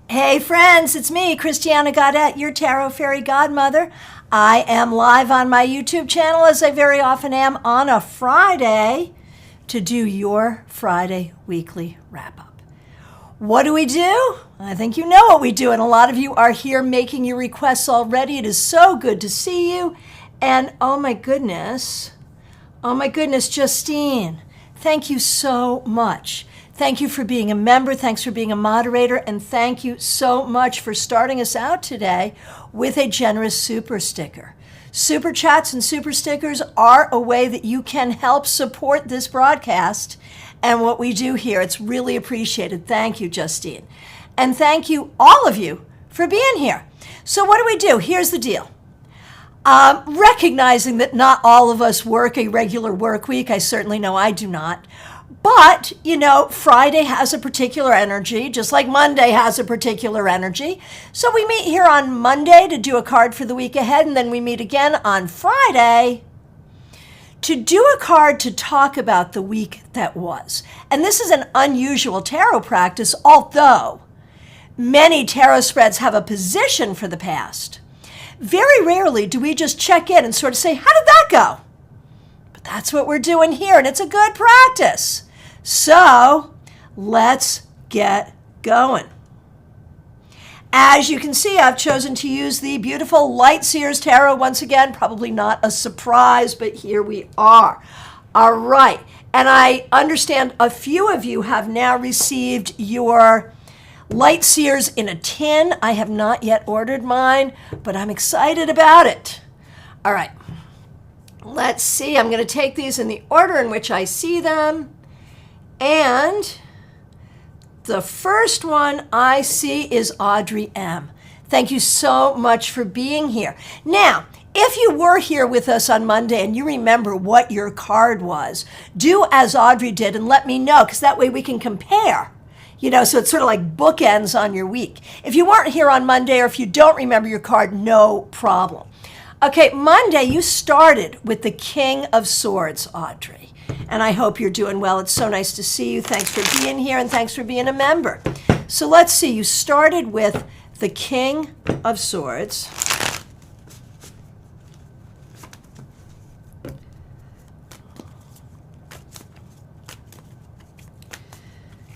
Hey friends, it's me, Christiana Gaudet, your Tarot Fairy Godmother. I am live on my YouTube channel, as I very often am, on a Friday to do your Friday weekly wrap-up. What do we do? I think you know what we do, and a lot of you are here making your requests already. It is so good to see you. And oh my goodness, Justine, thank you so much. Thank you for being a member, thanks for being a moderator, and thank you so much for starting us out today with a generous super sticker. Super chats and super stickers are a way that you can help support this broadcast and what we do here. It's really appreciated. Thank you, Justine. And thank you, all of you, for being here. So what do? Here's the deal. Recognizing that not all of us work a regular work week, I certainly know I do not. But, Friday has a particular energy, just like Monday has a particular energy. So we meet here on Monday to do a card for the week ahead, and then we meet again on Friday to do a card to talk about the week that was. And this is an unusual tarot practice, although many tarot spreads have a position for the past. Very rarely do we just check in and sort of say, how did that go? But that's what we're doing here, and it's a good practice. So let's get going. As you can see, I've chosen to use the beautiful Light Seers Tarot once again. Probably not a surprise, but here we are. All right. And I understand a few of you have now received your Light Seers in a tin. I have not yet ordered mine, but I'm excited about it. All right. Let's see. I'm going to take these in the order in which I see them. And the first one I see is Audrey M. Thank you so much for being here. Now, if you were here with us on Monday and you remember what your card was, do as Audrey did and let me know, because that way we can compare. So it's sort of like bookends on your week. If you weren't here on Monday or if you don't remember your card, no problem. Okay, Monday you started with the King of Swords, Audrey. And I hope you're doing well. It's so nice to see you. Thanks for being here and thanks for being a member. So let's see. You started with the King of Swords.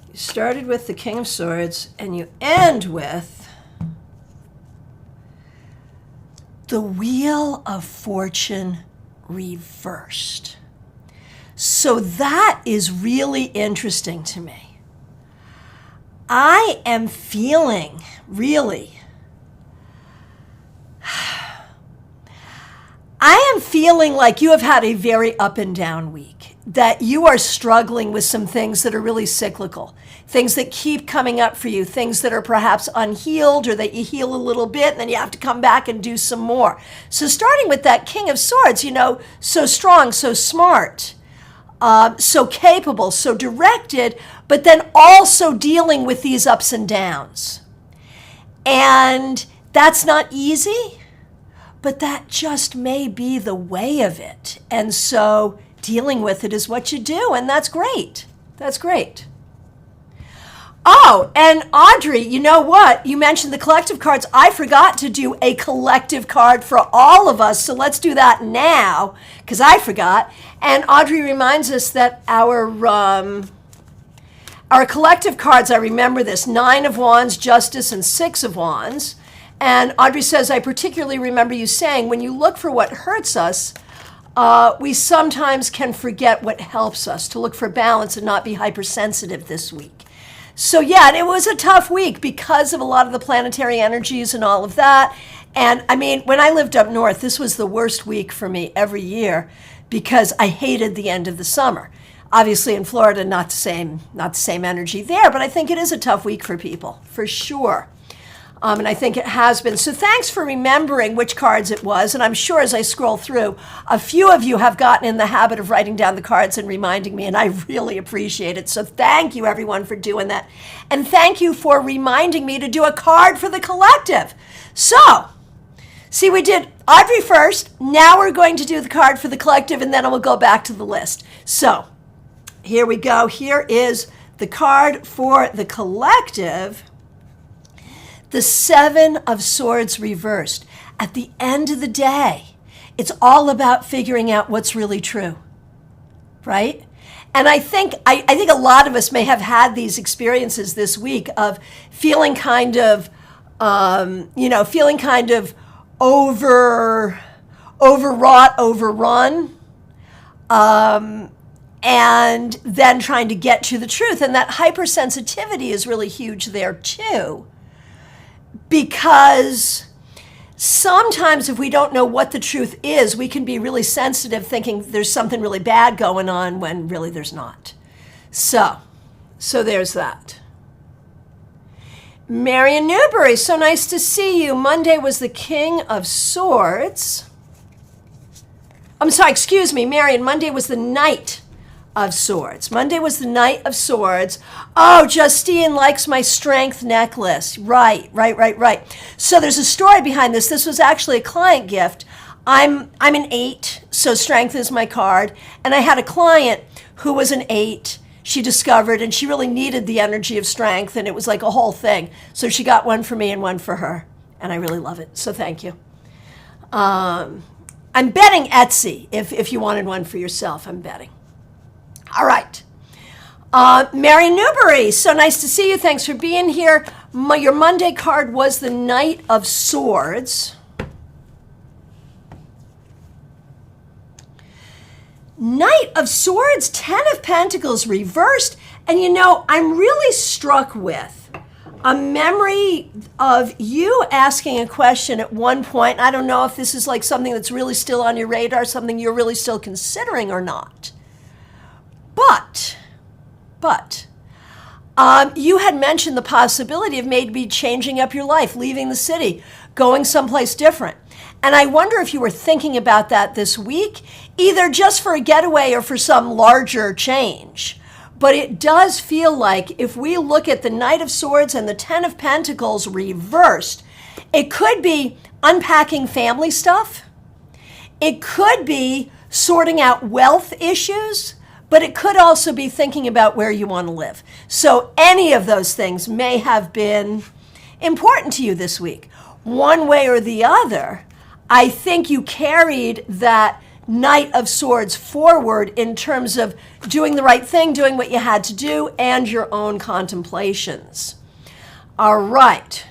You started with the King of Swords and you end with the Wheel of Fortune reversed. So that is really interesting to me. I am feeling, really, like you have had a very up and down week, that you are struggling with some things that are really cyclical, things that keep coming up for you, things that are perhaps unhealed or that you heal a little bit and then you have to come back and do some more. So starting with that King of Swords, so strong, so smart, so capable, so directed, but then also dealing with these ups and downs. And that's not easy, but that just may be the way of it. And so dealing with it is what you do, and that's great. That's great. Oh, and Audrey, you know what? You mentioned the collective cards. I forgot to do a collective card for all of us, so let's do that now, because I forgot. And Audrey reminds us that our collective cards, I remember this, 9 of Wands, Justice, and 6 of Wands. And Audrey says, I particularly remember you saying, when you look for what hurts us, we sometimes can forget what helps us, to look for balance and not be hypersensitive this week. So yeah, it was a tough week because of a lot of the planetary energies and all of that. And I mean, when I lived up north, this was the worst week for me every year because I hated the end of the summer. Obviously in Florida, not the same energy there, but I think it is a tough week for people, for sure. And I think it has been. So thanks for remembering which cards it was. And I'm sure as I scroll through, a few of you have gotten in the habit of writing down the cards and reminding me, and I really appreciate it. So thank you, everyone, for doing that. And thank you for reminding me to do a card for the collective. So, see, we did Audrey first. Now we're going to do the card for the collective, and then we'll go back to the list. So here we go. Here is the card for the collective. The Seven of Swords reversed. At the end of the day, it's all about figuring out what's really true, right? And I think a lot of us may have had these experiences this week of feeling kind of, feeling kind of overwrought, overrun, and then trying to get to the truth. And that hypersensitivity is really huge there too, because sometimes if we don't know what the truth is, we can be really sensitive thinking there's something really bad going on when really there's not. So there's that. Marion Newberry, so nice to see you. Monday was the King of Swords. I'm sorry, excuse me, Marion. Monday was the Knight of Swords. Monday was the Knight of Swords. Oh, Justine likes my strength necklace. Right. So there's a story behind this. This was actually a client gift. I'm an 8, so strength is my card. And I had a client who was an 8, she discovered, and she really needed the energy of strength, and it was like a whole thing. So she got one for me and one for her, and I really love it. So thank you. I'm betting Etsy if you wanted one for yourself. I'm betting. All right. Mary Newberry, so nice to see you. Thanks for being here. Your Monday card was the Knight of Swords. Knight of Swords, 10 of Pentacles reversed. And I'm really struck with a memory of you asking a question at one point. I don't know if this is like something that's really still on your radar, something you're really still considering or not. But you had mentioned the possibility of maybe changing up your life, leaving the city, going someplace different. And I wonder if you were thinking about that this week, either just for a getaway or for some larger change. But it does feel like if we look at the Knight of Swords and the 10 of Pentacles reversed, it could be unpacking family stuff. It could be sorting out wealth issues. But it could also be thinking about where you want to live. So any of those things may have been important to you this week. One way or the other, I think you carried that Knight of Swords forward in terms of doing the right thing, doing what you had to do, and your own contemplations. All right.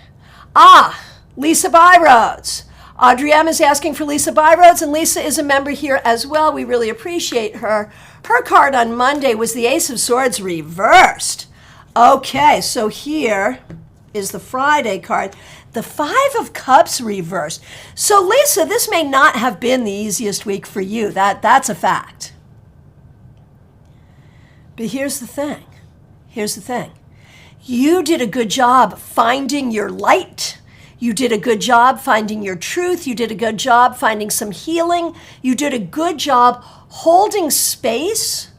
Lisa Byroads. Audrey M. is asking for Lisa Byroads, and Lisa is a member here as well. We really appreciate her. Her card on Monday was the Ace of Swords reversed. Okay, so here is the Friday card. The 5 of Cups reversed. So Lisa, this may not have been the easiest week for you. That's a fact. But here's the thing. You did a good job finding your light. You did a good job finding your truth. You did a good job finding some healing. You did a good job holding space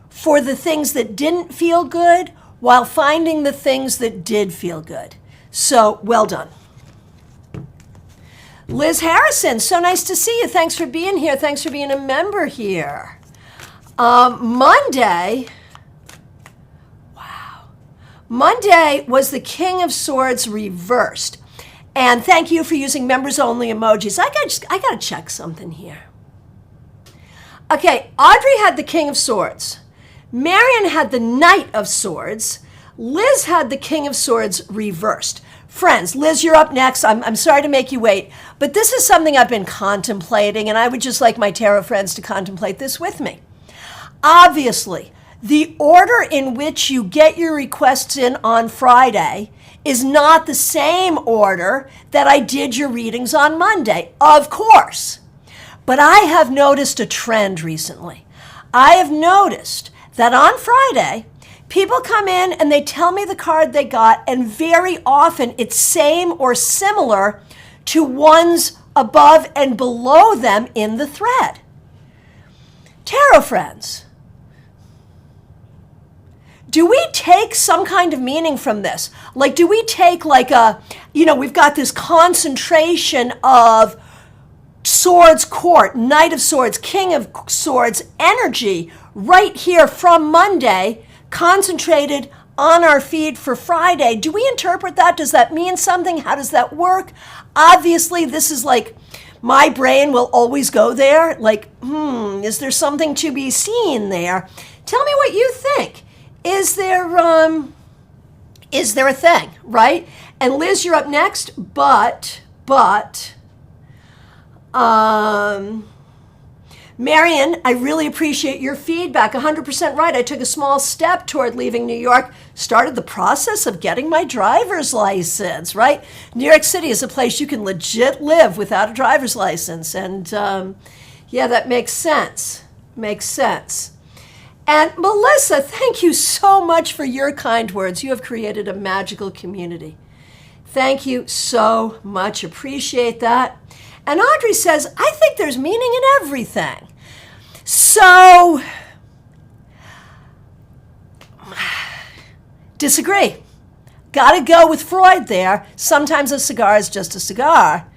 for the things that didn't feel good while finding the things that did feel good. So, well done. Liz Harrison, so nice to see you. Thanks for being here. Thanks for being a member here. Monday was the King of Swords reversed. And thank you for using members only emojis. I got to check something here. Okay, Audrey had the King of Swords. Marion had the Knight of Swords. Liz had the King of Swords reversed. Friends, Liz, you're up next. I'm sorry to make you wait, but this is something I've been contemplating, and I would just like my tarot friends to contemplate this with me. Obviously, the order in which you get your requests in on Friday is not the same order that I did your readings on Monday, of course. But I have noticed a trend recently. I have noticed that on Friday, people come in and they tell me the card they got, and very often it's same or similar to ones above and below them in the thread. Tarot friends, do we take some kind of meaning from this? Like, do we take like we've got this concentration of Swords Court, Knight of Swords, King of Swords energy right here from Monday, concentrated on our feed for Friday, do we interpret that? Does that mean something? How does that work? Obviously, this is like, my brain will always go there. Like, is there something to be seen there? Tell me what you think. Is there a thing, right? And Liz, you're up next, but, Marion, I really appreciate your feedback. 100% right. I took a small step toward leaving New York, started the process of getting my driver's license, right? New York City is a place you can legit live without a driver's license. And yeah, that makes sense. Makes sense. And Melissa, thank you so much for your kind words. You have created a magical community. Thank you so much. Appreciate that. And Audrey says, I think there's meaning in everything. So, disagree. Gotta go with Freud there. Sometimes a cigar is just a cigar.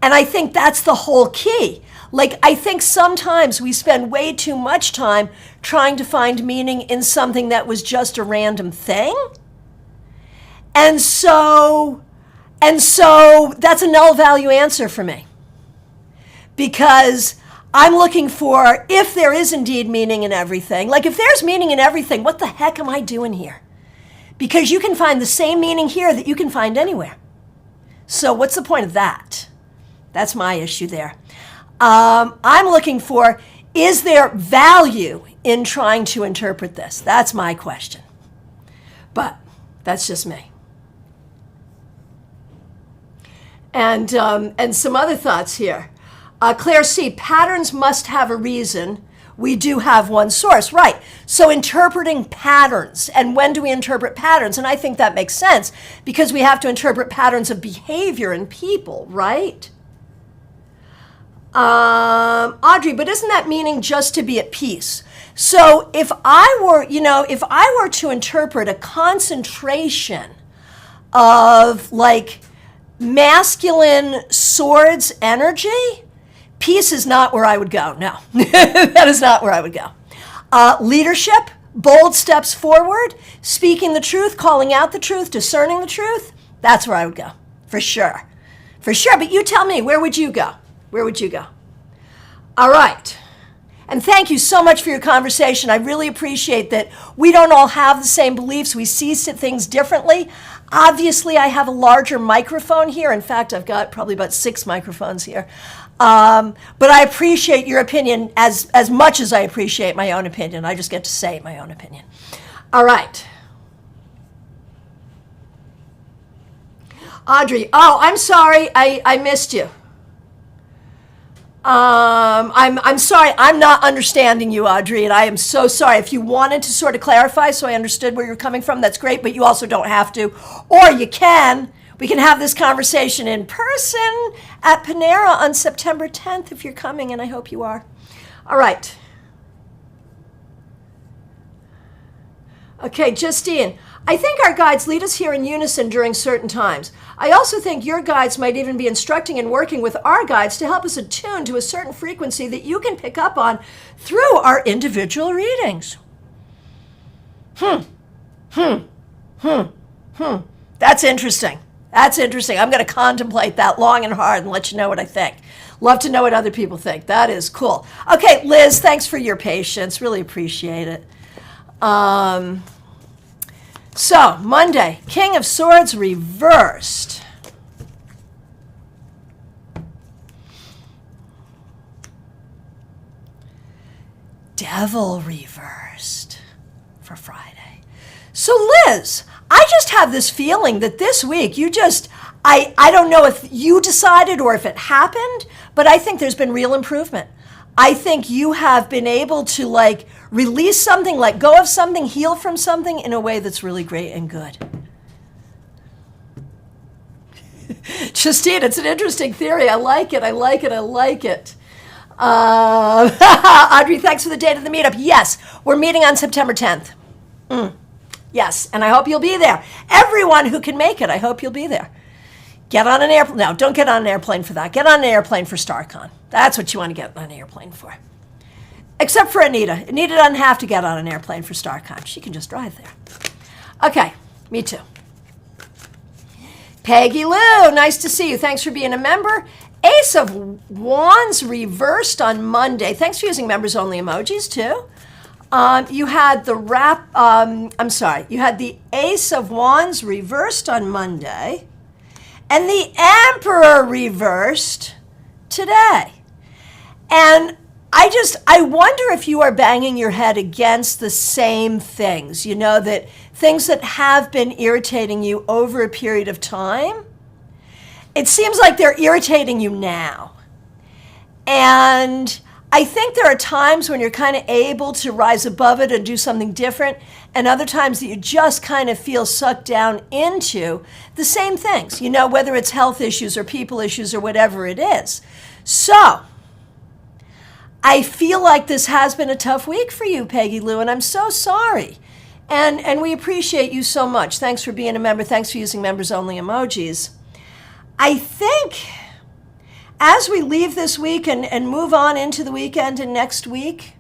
And I think that's the whole key. Like, I think sometimes we spend way too much time trying to find meaning in something that was just a random thing. And so that's a null value answer for me. Because I'm looking for if there is indeed meaning in everything. Like, if there's meaning in everything, what the heck am I doing here? Because you can find the same meaning here that you can find anywhere. So what's the point of that? That's my issue there. I'm looking for, is there value in trying to interpret this? That's my question. But that's just me. And some other thoughts here. Claire C., patterns must have a reason. We do have one source, right? So interpreting patterns, and when do we interpret patterns? And I think that makes sense because we have to interpret patterns of behavior in people, right? Audrey, but isn't that meaning just to be at peace? So if I were to interpret a concentration of like masculine swords energy, peace is not where I would go. No, that is not where I would go. Leadership, bold steps forward, speaking the truth, calling out the truth, discerning the truth, that's where I would go, for sure. For sure, but you tell me, where would you go? Where would you go? All right. And thank you so much for your conversation. I really appreciate that we don't all have the same beliefs. We see things differently. Obviously, I have a larger microphone here. In fact, I've got probably about 6 microphones here. But I appreciate your opinion as much as I appreciate my own opinion. I just get to say my own opinion. All right. Audrey, oh, I'm sorry, I missed you. I'm sorry, I'm not understanding you, Audrey, and I am so sorry. If you wanted to sort of clarify so I understood where you're coming from, that's great, but you also don't have to. Or you can. We can have this conversation in person at Panera on September 10th if you're coming, and I hope you are. All right. Okay, Justine. I think our guides lead us here in unison during certain times. I also think your guides might even be instructing and working with our guides to help us attune to a certain frequency that you can pick up on through our individual readings. That's interesting. That's interesting. I'm going to contemplate that long and hard and let you know what I think. Love to know what other people think. That is cool. Okay, Liz, thanks for your patience. Really appreciate it. So, Monday, King of Swords reversed. Devil reversed for Friday. So, Liz, I just have this feeling that this week I don't know if you decided or if it happened, but I think there's been real improvement. I think you have been able to release something, let go of something, heal from something in a way that's really great and good. Justine, it's an interesting theory. I like it. Audrey, thanks for the date of the meetup. Yes, we're meeting on September 10th. Yes, and I hope you'll be there. Everyone who can make it, I hope you'll be there. Get on an airplane. No, don't get on an airplane for that. Get on an airplane for StarCon. That's what you want to get on an airplane for. Except for Anita. Anita doesn't have to get on an airplane for StarCon. She can just drive there. Okay, me too. Peggy Lou, nice to see you. Thanks for being a member. Ace of Wands reversed on Monday. Thanks for using members only emojis too. You had the you had the Ace of Wands reversed on Monday, and the Emperor reversed today. And I wonder if you are banging your head against the same things, that things that have been irritating you over a period of time. It seems like they're irritating you now. And I think there are times when you're kind of able to rise above it and do something different, and other times that you just kind of feel sucked down into the same things, whether it's health issues or people issues or whatever it is. So I feel like this has been a tough week for you, Peggy Lou, and I'm so sorry. And we appreciate you so much. Thanks for being a member. Thanks for using members only emojis. I think as we leave this week and move on into the weekend and next week,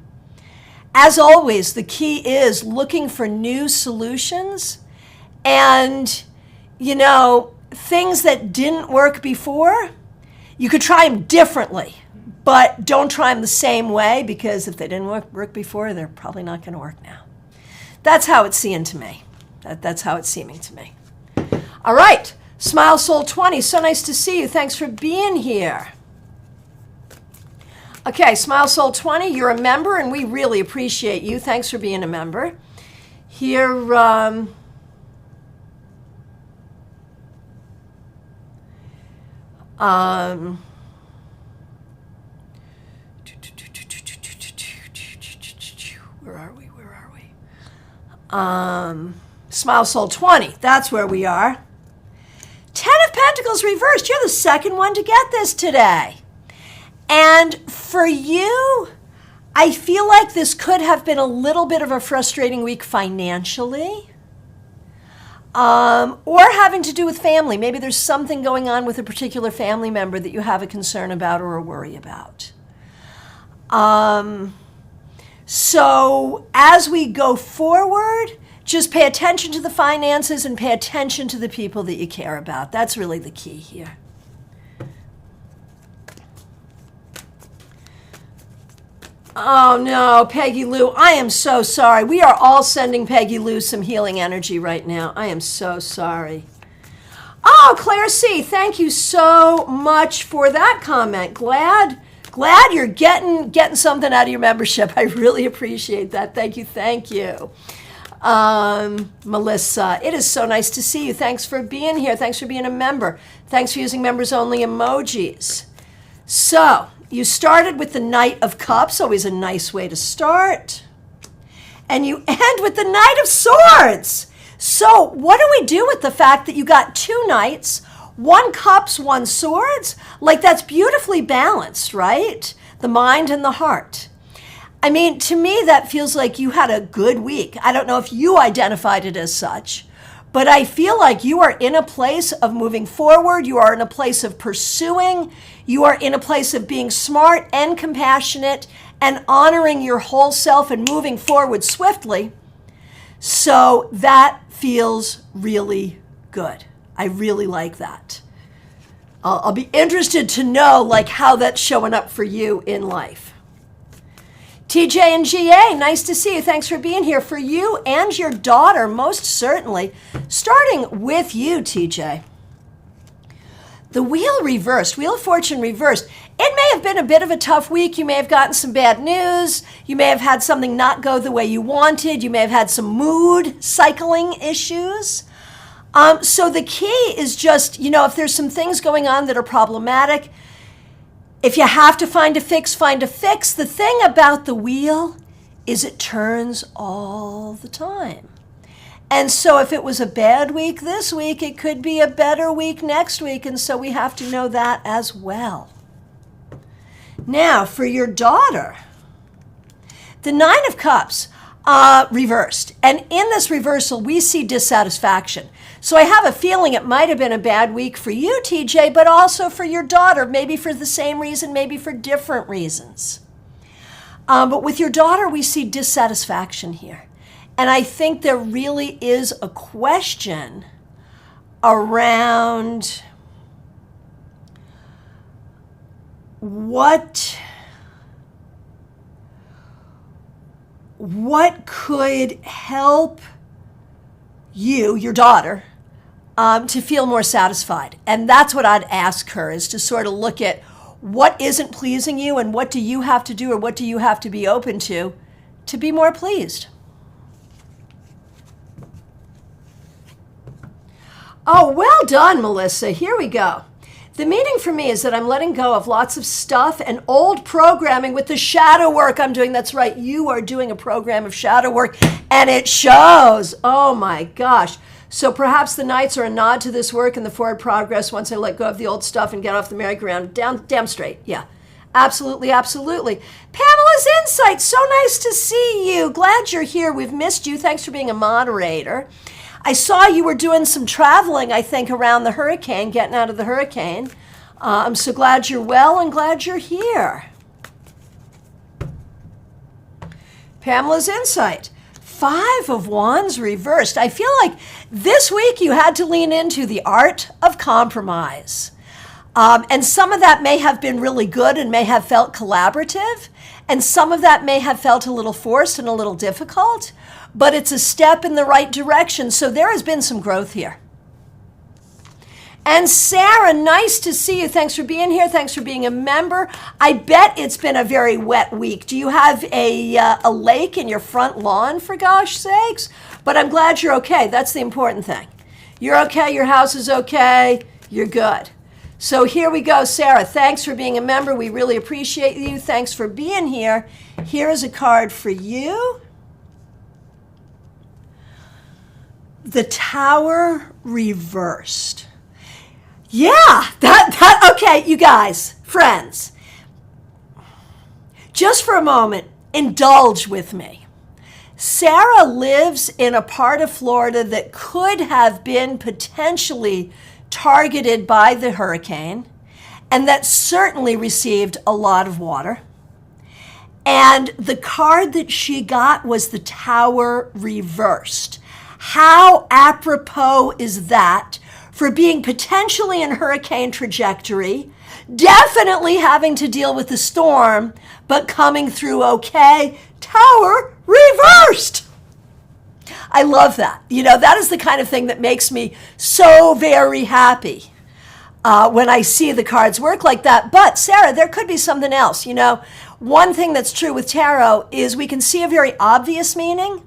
as always, the key is looking for new solutions and, things that didn't work before, you could try them differently, but don't try them the same way, because if they didn't work before, they're probably not going to work now. That's how it's seeming to me. That's how it's seeming to me. All right. Smile Soul 20, so nice to see you. Thanks for being here. Okay, Smile Soul 20, you're a member, and we really appreciate you. Thanks for being a member. Here, where are we? Smile Soul 20, that's where we are. 10 of Pentacles reversed. You're the second one to get this today. And for you, I feel like this could have been a little bit of a frustrating week financially, or having to do with family. Maybe there's something going on with a particular family member that you have a concern about or a worry about. So as we go forward, just pay attention to the finances and pay attention to the people that you care about. That's really the key here. Oh no, Peggy Lou, I am so sorry. We are all sending Peggy Lou some healing energy right now. I am so sorry. Oh, Claire C., thank you so much for that comment. Glad you're getting something out of your membership. I really appreciate that. Thank you. Melissa, it is so nice to see you. Thanks for being here. Thanks for being a member. Thanks for using members only emojis. So you started with the Knight of Cups, always a nice way to start. And you end with the Knight of Swords. So what do we do with the fact that you got two Knights, one Cups, one Swords? Like, that's beautifully balanced, right? The mind and the heart. I mean, to me, that feels like you had a good week. I don't know if you identified it as such, but I feel like you are in a place of moving forward. You are in a place of pursuing. You are in a place of being smart and compassionate and honoring your whole self and moving forward swiftly. So that feels really good. I really like that. I'll be interested to know how that's showing up for you in life. TJ and GA, nice to see you. Thanks for being here. For you and your daughter, most certainly. Starting with you, TJ. The Wheel reversed, Wheel of Fortune reversed. It may have been a bit of a tough week. You may have gotten some bad news. You may have had something not go the way you wanted. You may have had some mood cycling issues. So the key is just, if there's some things going on that are problematic, if you have to find a fix, find a fix. The thing about the wheel is it turns all the time. And so if it was a bad week this week, it could be a better week next week. And so we have to know that as well. Now, for your daughter, the Nine of Cups reversed. And in this reversal, we see dissatisfaction. So I have a feeling it might have been a bad week for you, TJ, but also for your daughter, maybe for the same reason, maybe for different reasons. But with your daughter, we see dissatisfaction here. And I think there really is a question around what could help you, your daughter, to feel more satisfied. And that's what I'd ask her, is to sort of look at what isn't pleasing you and what do you have to do or what do you have to be open to be more pleased. Oh, well done, Melissa. Here we go. The meaning for me is that I'm letting go of lots of stuff and old programming with the shadow work I'm doing. That's right. You are doing a program of shadow work, and it shows. Oh, my gosh. So perhaps the nights are a nod to this work and the forward progress once I let go of the old stuff and get off the merry-go-round. Damn straight. Yeah. Absolutely, absolutely. Pamela's Insight. So nice to see you. Glad you're here. We've missed you. Thanks for being a moderator. I saw you were doing some traveling, I think, around the hurricane, getting out of the hurricane. I'm so glad you're well and glad you're here. Pamela's Insight. 5 of Wands reversed. I feel like this week you had to lean into the art of compromise. And some of that may have been really good and may have felt collaborative. And some of that may have felt a little forced and a little difficult. But it's a step in the right direction. So there has been some growth here. And Sarah, nice to see you. Thanks for being here. Thanks for being a member. I bet it's been a very wet week. Do you have a lake in your front lawn, for gosh sakes? But I'm glad you're okay. That's the important thing. You're okay. Your house is okay. You're good. So here we go, Sarah. Thanks for being a member. We really appreciate you. Thanks for being here. Here is a card for you. The Tower reversed. Yeah, okay, you guys, friends. Just for a moment, indulge with me. Sarah lives in a part of Florida that could have been potentially targeted by the hurricane, and that certainly received a lot of water. And the card that she got was the Tower reversed. How apropos is that for being potentially in hurricane trajectory, definitely having to deal with the storm, but coming through okay? Tower reversed. I love that. You know, that is the kind of thing that makes me so very happy when I see the cards work like that. But Sarah, there could be something else. You know, one thing that's true with tarot is we can see a very obvious meaning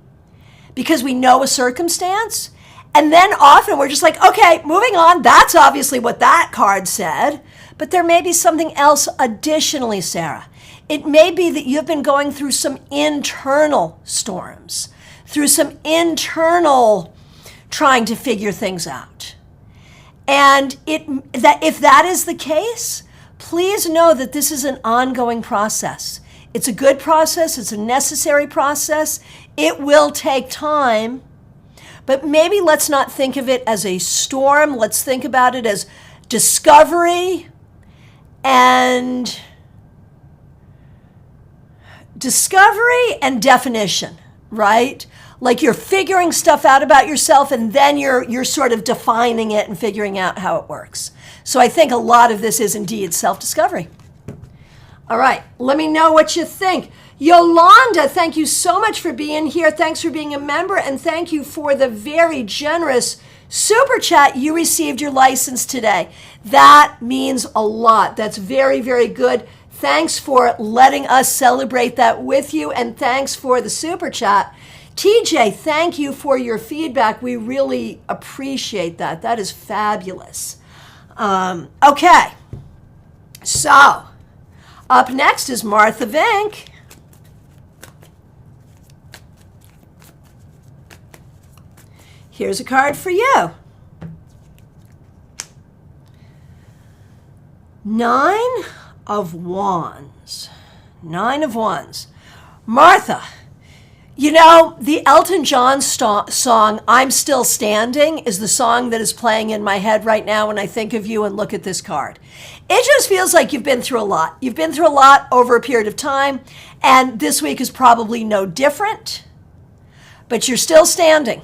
because we know a circumstance. And then often we're just like, okay, moving on. That's obviously what that card said. But there may be something else additionally, Sarah. It may be that you've been going through some internal storms, through some internal trying to figure things out. And if that is the case, please know that this is an ongoing process. It's a good process. It's a necessary process. It will take time. But maybe let's not think of it as a storm. Let's think about it as discovery and definition, right? Like you're figuring stuff out about yourself and then you're sort of defining it and figuring out how it works. So I think a lot of this is indeed self-discovery. All right, let me know what you think. Yolanda, thank you so much for being here. Thanks for being a member, and thank you for the very generous super chat. You received your license today. That means a lot. That's very, very good. Thanks for letting us celebrate that with you, and thanks for the super chat. TJ, thank you for your feedback. We really appreciate that. That is fabulous. Okay, so up next is Martha Vink. Here's a card for you. 9 of Wands. 9 of Wands. Martha, you know, the Elton John song, I'm Still Standing, is the song that is playing in my head right now when I think of you and look at this card. It just feels like you've been through a lot. You've been through a lot over a period of time, and this week is probably no different. but you're still standing.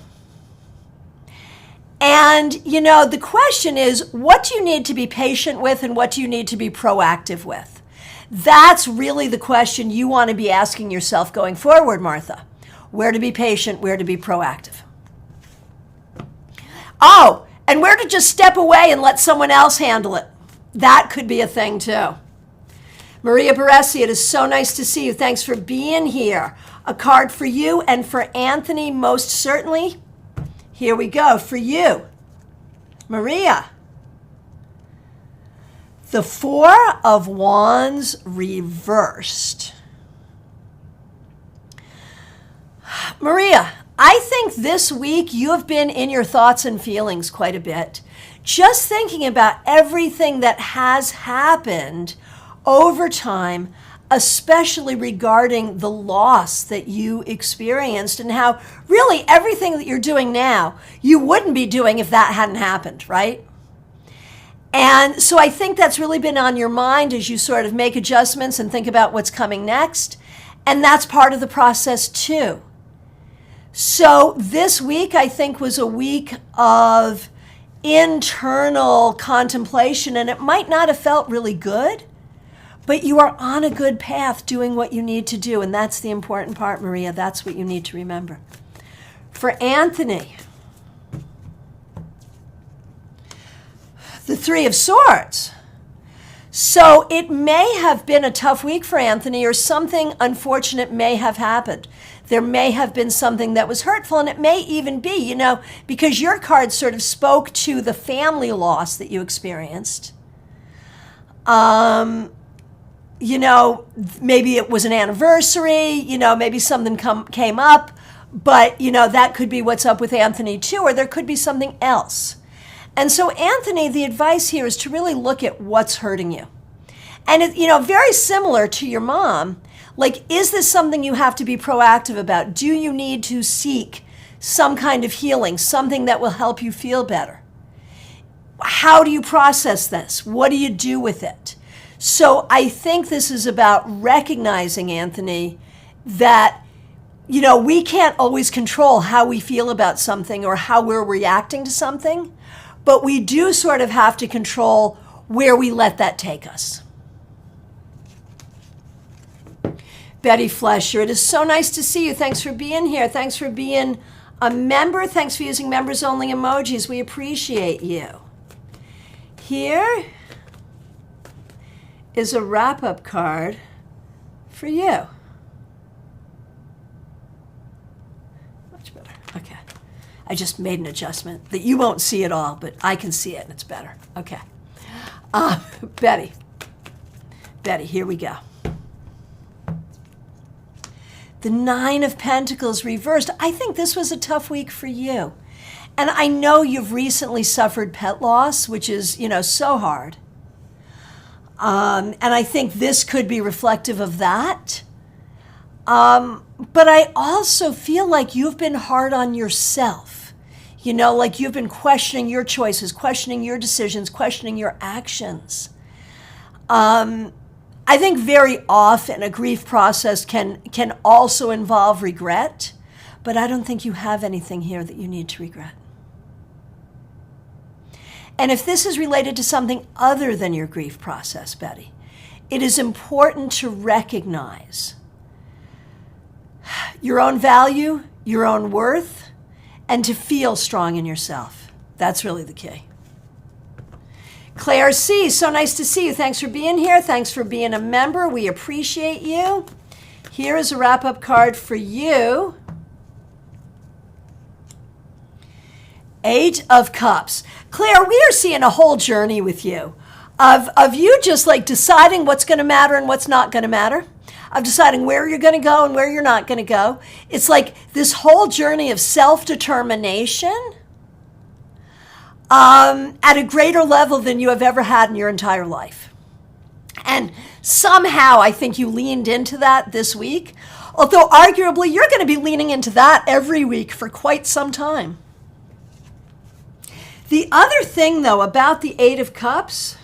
And, you know, the question is, what do you need to be patient with and what do you need to be proactive with? That's really the question you want to be asking yourself going forward, Martha. Where to be patient, where to be proactive. Oh, and where to just step away and let someone else handle it. That could be a thing too. Maria Baresi, it is so nice to see you. Thanks for being here. A card for you and for Anthony, most certainly. Here we go, for you. Maria. The Four of Wands reversed. Maria, I think this week you have been in your thoughts and feelings quite a bit. Just thinking about everything that has happened over time, especially regarding the loss that you experienced and how really everything that you're doing now, you wouldn't be doing if that hadn't happened, right? And so I think that's really been on your mind as you sort of make adjustments and think about what's coming next. And that's part of the process too. So this week, I think, was a week of internal contemplation, and it might not have felt really good, but you are on a good path doing what you need to do, and that's the important part, Maria. That's what you need to remember. For Anthony, the Three of Swords. So it may have been a tough week for Anthony, or something unfortunate may have happened. There may have been something that was hurtful, and it may even be, you know, because your card sort of spoke to the family loss that you experienced. You know, maybe it was an anniversary, you know, maybe something came up, but, you know, that could be what's up with Anthony too, or there could be something else. And so, Anthony, the advice here is to really look at what's hurting you. And, it, you know, very similar to your mom, like, is this something you have to be proactive about? Do you need to seek some kind of healing, something that will help you feel better? How do you process this? What do you do with it? So I think this is about recognizing, Anthony, that, you know, we can't always control how we feel about something or how we're reacting to something, but we do sort of have to control where we let that take us. Betty Flesher, it is so nice to see you. Thanks for being here. Thanks for being a member. Thanks for using members-only emojis. We appreciate you. Here is a wrap-up card for you. Much better. Okay. I just made an adjustment that you won't see at all, but I can see it and it's better. Okay. Betty, here we go. The Nine of Pentacles reversed. I think this was a tough week for you. And I know you've recently suffered pet loss, which is, you know, so hard. And I think this could be reflective of that. But I also feel like you've been hard on yourself. You know, like you've been questioning your choices, questioning your decisions, questioning your actions. I think very often a grief process can also involve regret, but I don't think you have anything here that you need to regret. And if this is related to something other than your grief process, Betty, it is important to recognize your own value, your own worth, and to feel strong in yourself. That's really the key. Claire C., so nice to see you. Thanks for being here. Thanks for being a member. We appreciate you. Here is a wrap-up card for you. Eight of Cups. Claire, we are seeing a whole journey with you of you just like deciding what's going to matter and what's not going to matter, of deciding where you're going to go and where you're not going to go. It's like this whole journey of self-determination at a greater level than you have ever had in your entire life. And somehow I think you leaned into that this week, although arguably you're going to be leaning into that every week for quite some time. The other thing, though, about the Eight of Cups,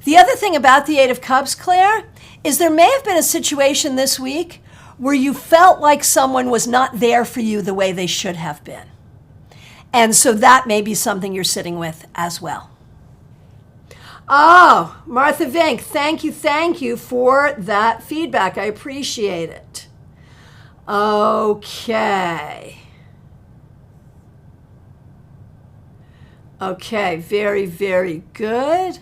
The other thing about the Eight of Cups, Claire, is there may have been a situation this week where you felt like someone was not there for you the way they should have been. And so that may be something you're sitting with as well. Oh, Martha Vink, thank you for that feedback. I appreciate it. Okay. Okay, very, very good.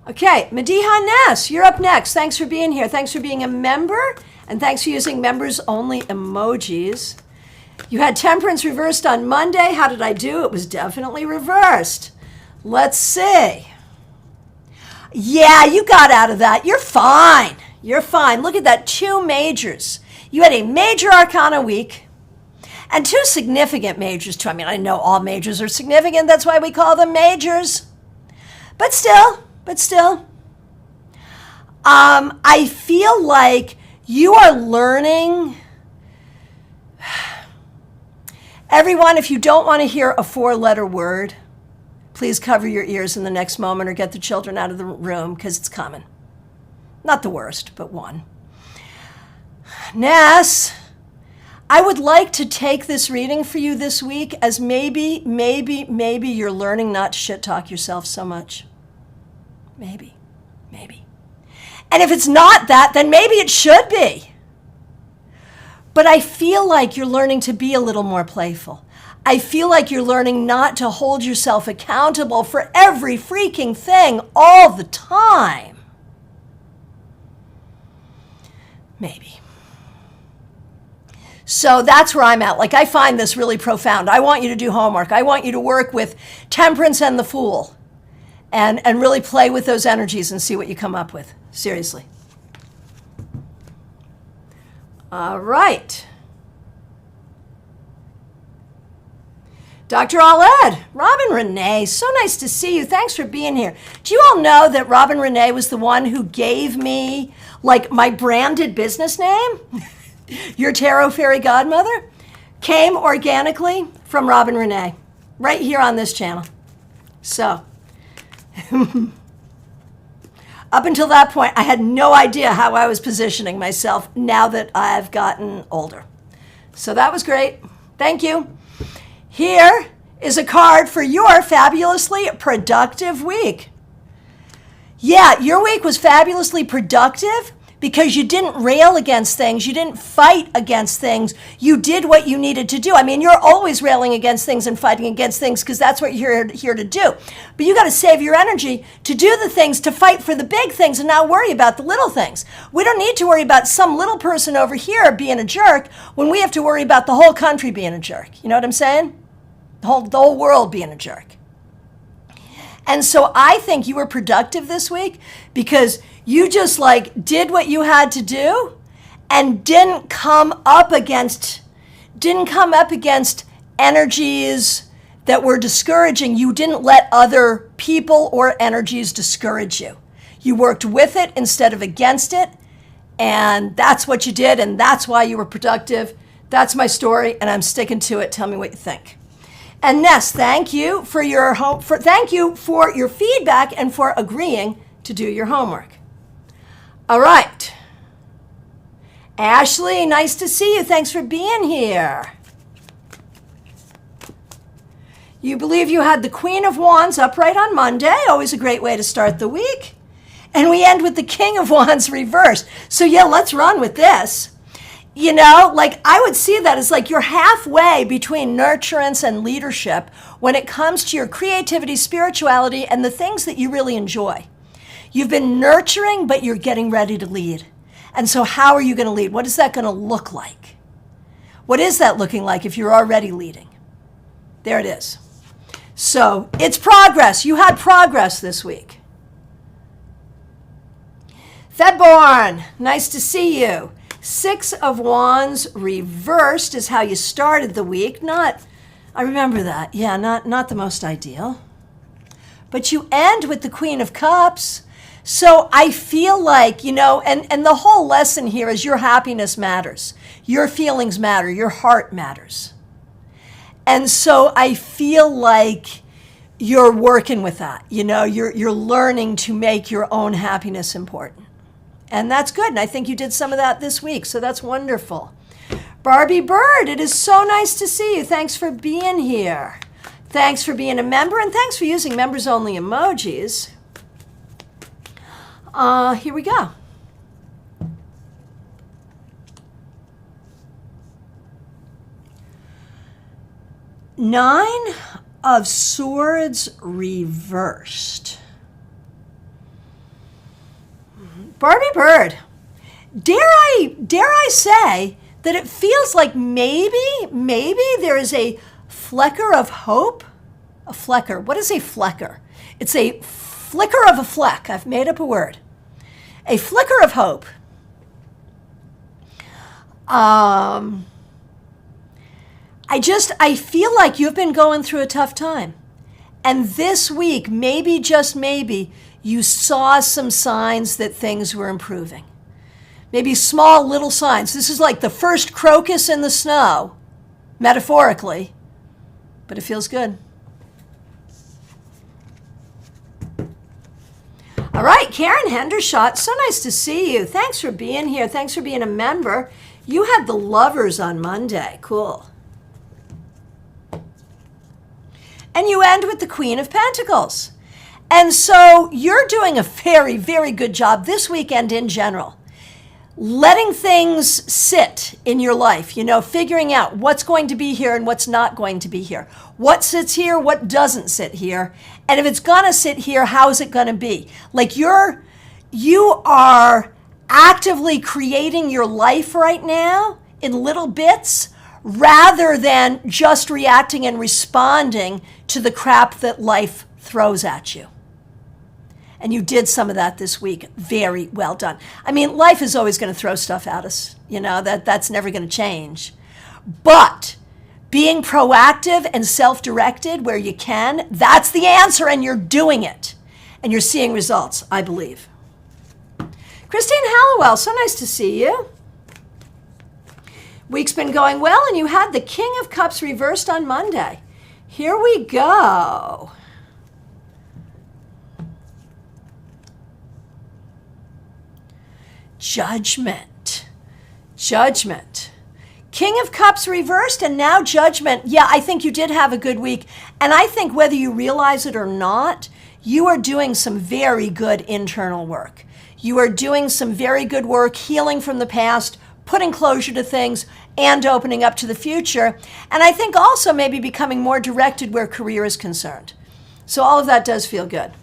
Okay, Mediha Ness, you're up next. Thanks for being here. Thanks for being a member, and thanks for using members-only emojis. You had temperance reversed on Monday. How did I do? It was definitely reversed. Let's see. Yeah, you got out of that. You're fine. You're fine. Look at that, 2 majors. You had a major arcana week and 2 significant majors too. I mean, I know all majors are significant. That's why we call them majors. But still, I feel like you are learning. Everyone, if you don't want to hear a 4-letter word, please cover your ears in the next moment or get the children out of the room because it's coming. Not the worst, but one. Ness, I would like to take this reading for you this week as maybe you're learning not to shit talk yourself so much. Maybe. And if it's not that, then maybe it should be. But I feel like you're learning to be a little more playful. I feel like you're learning not to hold yourself accountable for every freaking thing all the time. Maybe. So that's where I'm at. Like, I find this really profound. I want you to do homework. I want you to work with Temperance and the Fool and really play with those energies and see what you come up with. Seriously. All right. Dr. Aled, Robin Renee, so nice to see you. Thanks for being here. Do you all know that Robin Renee was the one who gave me, like, my branded business name? Your Tarot Fairy Godmother came organically from Robin Renee, right here on this channel. So, up until that point, I had no idea how I was positioning myself now that I've gotten older. So that was great. Thank you. Here is a card for your fabulously productive week. Yeah, your week was fabulously productive because you didn't rail against things. You didn't fight against things. You did what you needed to do. I mean, you're always railing against things and fighting against things because that's what you're here to do. But you got to save your energy to do the things, to fight for the big things and not worry about the little things. We don't need to worry about some little person over here being a jerk when we have to worry about the whole country being a jerk. You know what I'm saying? The whole world being a jerk. And so I think you were productive this week because you just like did what you had to do and didn't come up against energies that were discouraging. You didn't let other people or energies discourage you. You worked with it instead of against it. And that's what you did. And that's why you were productive. That's my story. And I'm sticking to it. Tell me what you think. And Ness, thank you for your feedback and for agreeing to do your homework. All right. Ashley, nice to see you. Thanks for being here. You believe you had the Queen of Wands upright on Monday. Always a great way to start the week. And we end with the King of Wands reversed. So yeah, let's run with this. You know, like I would see that as like you're halfway between nurturance and leadership when it comes to your creativity, spirituality, and the things that you really enjoy. You've been nurturing, but you're getting ready to lead. And so how are you going to lead? What is that going to look like? What is that looking like if you're already leading? There it is. So it's progress. You had progress this week. Fedborn, nice to see you. 6 of Wands reversed is how you started the week. I remember that. Yeah, not the most ideal. But you end with the Queen of Cups. So I feel like, you know, and the whole lesson here is your happiness matters. Your feelings matter. Your heart matters. And so I feel like you're working with that. You're learning to make your own happiness important. And that's good. And I think you did some of that this week. So that's wonderful. Barbie Bird, it is so nice to see you. Thanks for being here. Thanks for being a member. And thanks for using members only emojis. Here we go. Nine of Swords reversed. Barbie Bird, dare I say that it feels like maybe there is a flicker of hope? A flecker. What is a flecker? It's a flicker of a fleck. I've made up a word. A flicker of hope. I feel like you've been going through a tough time. And this week, maybe, just maybe, you saw some signs that things were improving. Maybe small little signs. This is like the first crocus in the snow, metaphorically, but it feels good. All right, Karen Hendershot, so nice to see you. Thanks for being here. Thanks for being a member. You had the Lovers on Monday. Cool. And you end with the Queen of Pentacles. And so you're doing a very, very good job this weekend in general. Letting things sit in your life, figuring out what's going to be here and what's not going to be here. What sits here, what doesn't sit here. And if it's going to sit here, how is it going to be? Like you are actively creating your life right now in little bits rather than just reacting and responding to the crap that life throws at you. And you did some of that this week. Very well done. I mean, life is always going to throw stuff at us. That's never going to change. But being proactive and self-directed where you can, that's the answer, and you're doing it. And you're seeing results, I believe. Christine Hallowell, so nice to see you. Week's been going well, and you had the King of Cups reversed on Monday. Here we go. Judgment. King of Cups reversed and now Judgment. Yeah, I think you did have a good week. And I think whether you realize it or not, you are doing some very good internal work. You are doing some very good work healing from the past, putting closure to things, and opening up to the future. And I think also maybe becoming more directed where career is concerned. So all of that does feel good.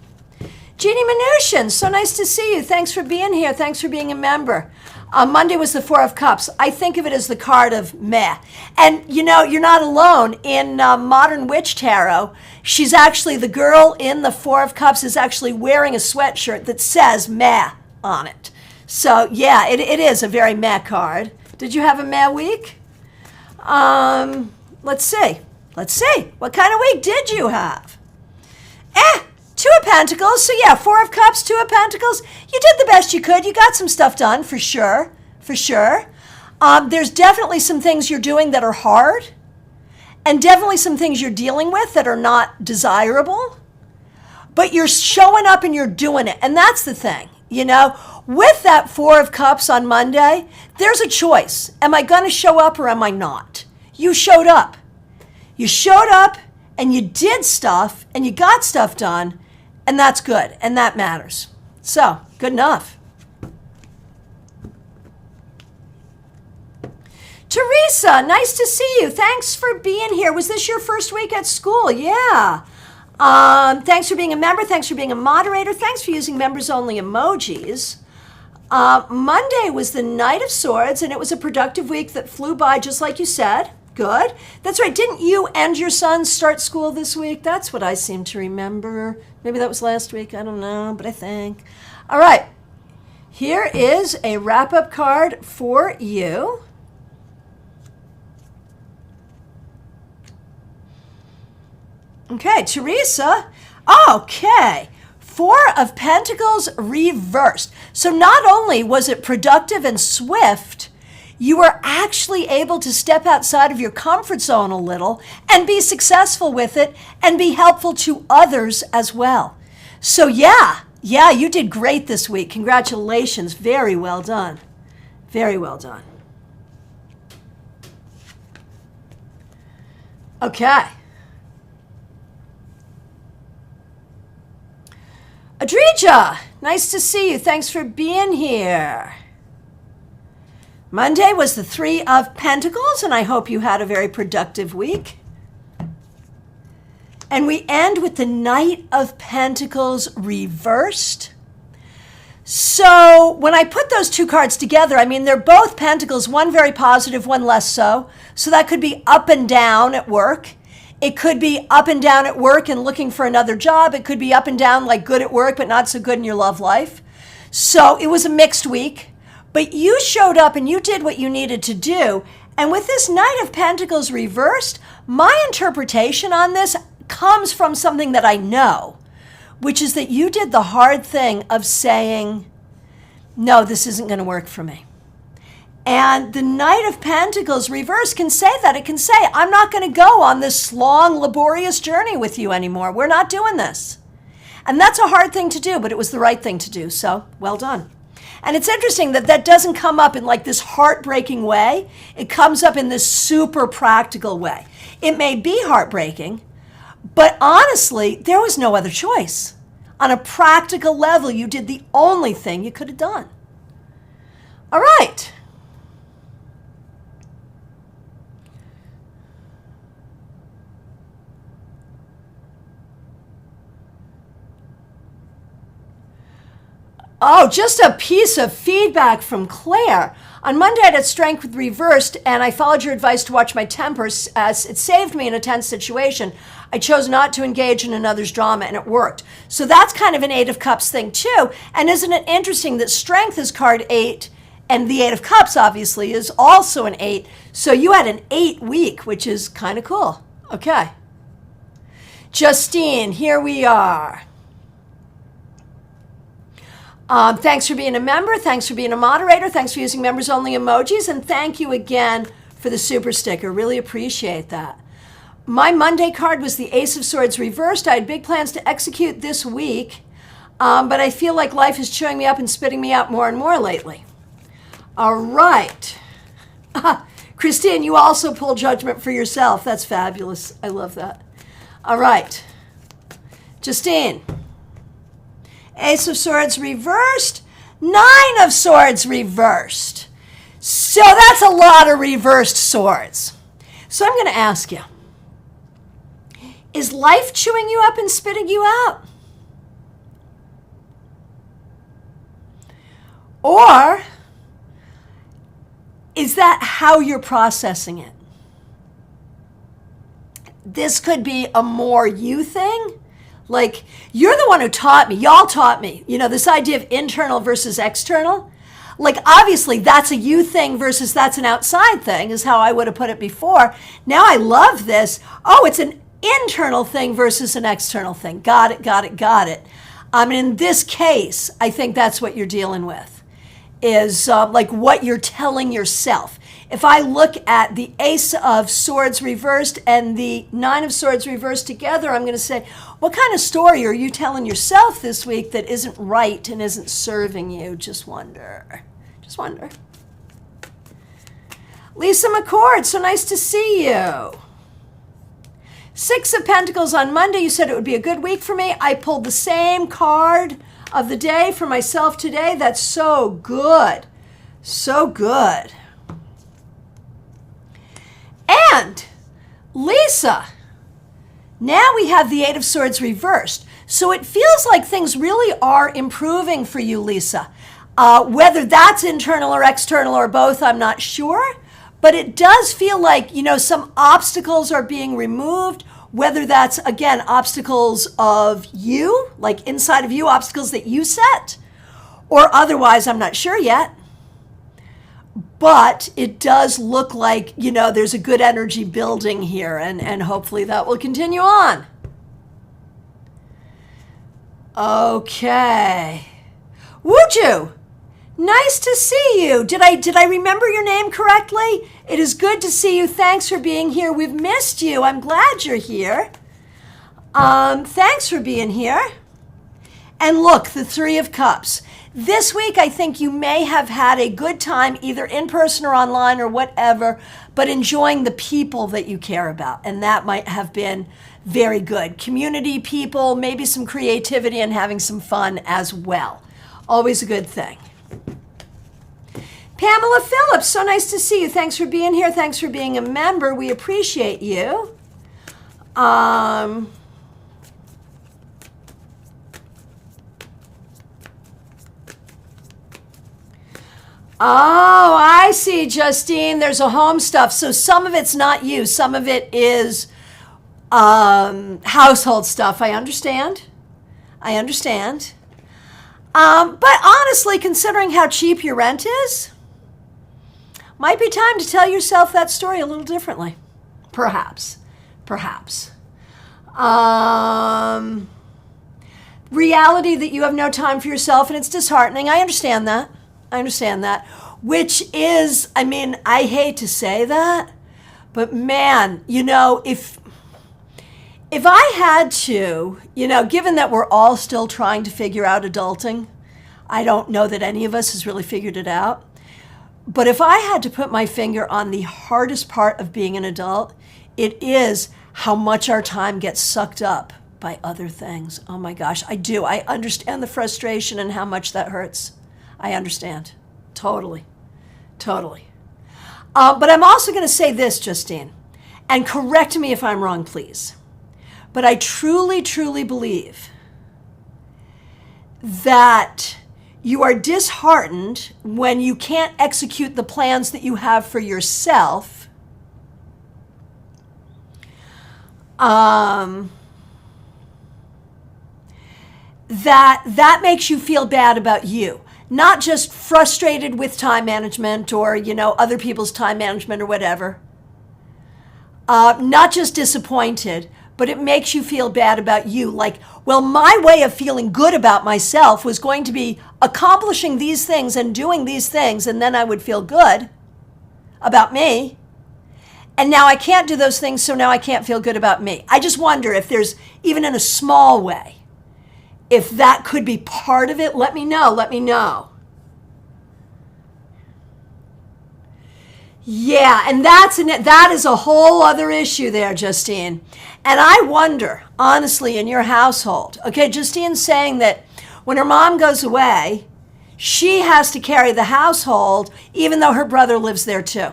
Jeannie Mnuchin, so nice to see you. Thanks for being here. Thanks for being a member. Monday was the Four of Cups. I think of it as the card of meh. And you're not alone. In Modern Witch Tarot, she's actually, the girl in the Four of Cups is actually wearing a sweatshirt that says meh on it. So yeah, it is a very meh card. Did you have a meh week? Let's see. What kind of week did you have? Two of Pentacles. So yeah, Four of Cups, Two of Pentacles. You did the best you could. You got some stuff done for sure. There's definitely some things you're doing that are hard, and definitely some things you're dealing with that are not desirable. But you're showing up and you're doing it, and that's the thing. With that Four of Cups on Monday, there's a choice. Am I going to show up or am I not? You showed up. And you did stuff and you got stuff done. And that's good, and that matters. So, good enough. Teresa, nice to see you. Thanks for being here. Was this your first week at school? Yeah. Thanks for being a member. Thanks for being a moderator. Thanks for using members-only emojis. Monday was the Knight of Swords, and it was a productive week that flew by, just like you said. Good. That's right. Didn't you and your son start school this week? That's what I seem to remember. Maybe that was last week. I don't know, but I think. All right. Here is a wrap-up card for you. Okay, Teresa. Okay. Four of Pentacles reversed. So not only was it productive and swift, You were actually able to step outside of your comfort zone a little and be successful with it and be helpful to others as well. So yeah, you did great this week. Congratulations. Very well done. Very well done. Okay. Adrija, nice to see you. Thanks for being here. Monday was the Three of Pentacles, and I hope you had a very productive week. And we end with the Knight of Pentacles reversed. So when I put those two cards together, I mean, they're both pentacles, one very positive, one less so. So that could be up and down at work. It could be up and down at work and looking for another job. It could be up and down, like good at work, but not so good in your love life. So it was a mixed week, but you showed up and you did what you needed to do. And with this Knight of Pentacles reversed, my interpretation on this comes from something that I know, which is that you did the hard thing of saying, no, this isn't going to work for me. And the Knight of Pentacles reverse can say that. It can say, I'm not going to go on this long, laborious journey with you anymore. We're not doing this. And that's a hard thing to do, but it was the right thing to do. So well done. And it's interesting that that doesn't come up in like this heartbreaking way. It comes up in this super practical way. It may be heartbreaking, but honestly, there was no other choice. On a practical level, you did the only thing you could have done. All right. Oh, just a piece of feedback from Claire. On Monday, I had strength with reversed, and I followed your advice to watch my temper as it saved me in a tense situation. I chose not to engage in another's drama, and it worked. So that's kind of an Eight of Cups thing, too. And isn't it interesting that strength is card 8, and the Eight of Cups, obviously, is also an 8. So you had an 8 week, which is kind of cool. Okay. Justine, here we are. Thanks for being a member. Thanks for being a moderator. Thanks for using members only emojis. And thank you again for the super sticker. Really appreciate that. My Monday card was the Ace of Swords reversed. I had big plans to execute this week, but I feel like life is chewing me up and spitting me out more and more lately. All right. Christine, you also pull judgment for yourself. That's fabulous. I love that. All right. Justine. Ace of Swords reversed, 9 of Swords reversed. So that's a lot of reversed swords. So I'm going to ask you, is life chewing you up and spitting you out? Or is that how you're processing it? This could be a more you thing. Like, you're the one who taught me, y'all taught me, this idea of internal versus external. Like, obviously, that's a you thing versus that's an outside thing, is how I would have put it before. Now I love this. Oh, it's an internal thing versus an external thing. Got it. In this case, I think that's what you're dealing with, is like what you're telling yourself. If I look at the Ace of Swords reversed and the 9 of Swords reversed together, I'm going to say, what kind of story are you telling yourself this week that isn't right and isn't serving you? Just wonder. Lisa McCord, so nice to see you. 6 of Pentacles on Monday. You said it would be a good week for me. I pulled the same card of the day for myself today. That's so good. So good. And Lisa, now we have the 8 of Swords reversed. So it feels like things really are improving for you, Lisa. Whether that's internal or external or both, I'm not sure. But it does feel like, some obstacles are being removed, whether that's, again, obstacles of you, like inside of you, obstacles that you set, or otherwise, I'm not sure yet. But it does look like, there's a good energy building here, and hopefully that will continue on. Okay. Wooju! Nice to see you. Did I remember your name correctly? It is good to see you. Thanks for being here. We've missed you. I'm glad you're here. Thanks for being here. And look, the Three of Cups. This week, I think you may have had a good time, either in person or online or whatever, but enjoying the people that you care about. And that might have been very good. Community people, maybe some creativity and having some fun as well. Always a good thing. Pamela Phillips, so nice to see you. Thanks for being here. Thanks for being a member. We appreciate you. Oh, I see, Justine. There's a home stuff. So some of it's not you. Some of it is household stuff. I understand. But honestly, considering how cheap your rent is, might be time to tell yourself that story a little differently. Perhaps. Reality that you have no time for yourself and it's disheartening. I understand that. Which is, I hate to say that, but man, if I had to, given that we're all still trying to figure out adulting, I don't know that any of us has really figured it out. But if I had to put my finger on the hardest part of being an adult, it is how much our time gets sucked up by other things. Oh my gosh, I do. I understand the frustration and how much that hurts. I understand. Totally. But I'm also going to say this, Justine, and correct me if I'm wrong, please. But I truly believe that you are disheartened when you can't execute the plans that you have for yourself. That makes you feel bad about you. Not just frustrated with time management or, other people's time management or whatever. Not just disappointed, but it makes you feel bad about you. Like, well, my way of feeling good about myself was going to be accomplishing these things and doing these things, and then I would feel good about me. And now I can't do those things, so now I can't feel good about me. I just wonder if there's, even in a small way, if that could be part of it. Let me know. Yeah, and that is a whole other issue there, Justine. And I wonder, honestly, in your household, okay, Justine's saying that when her mom goes away, she has to carry the household, even though her brother lives there too.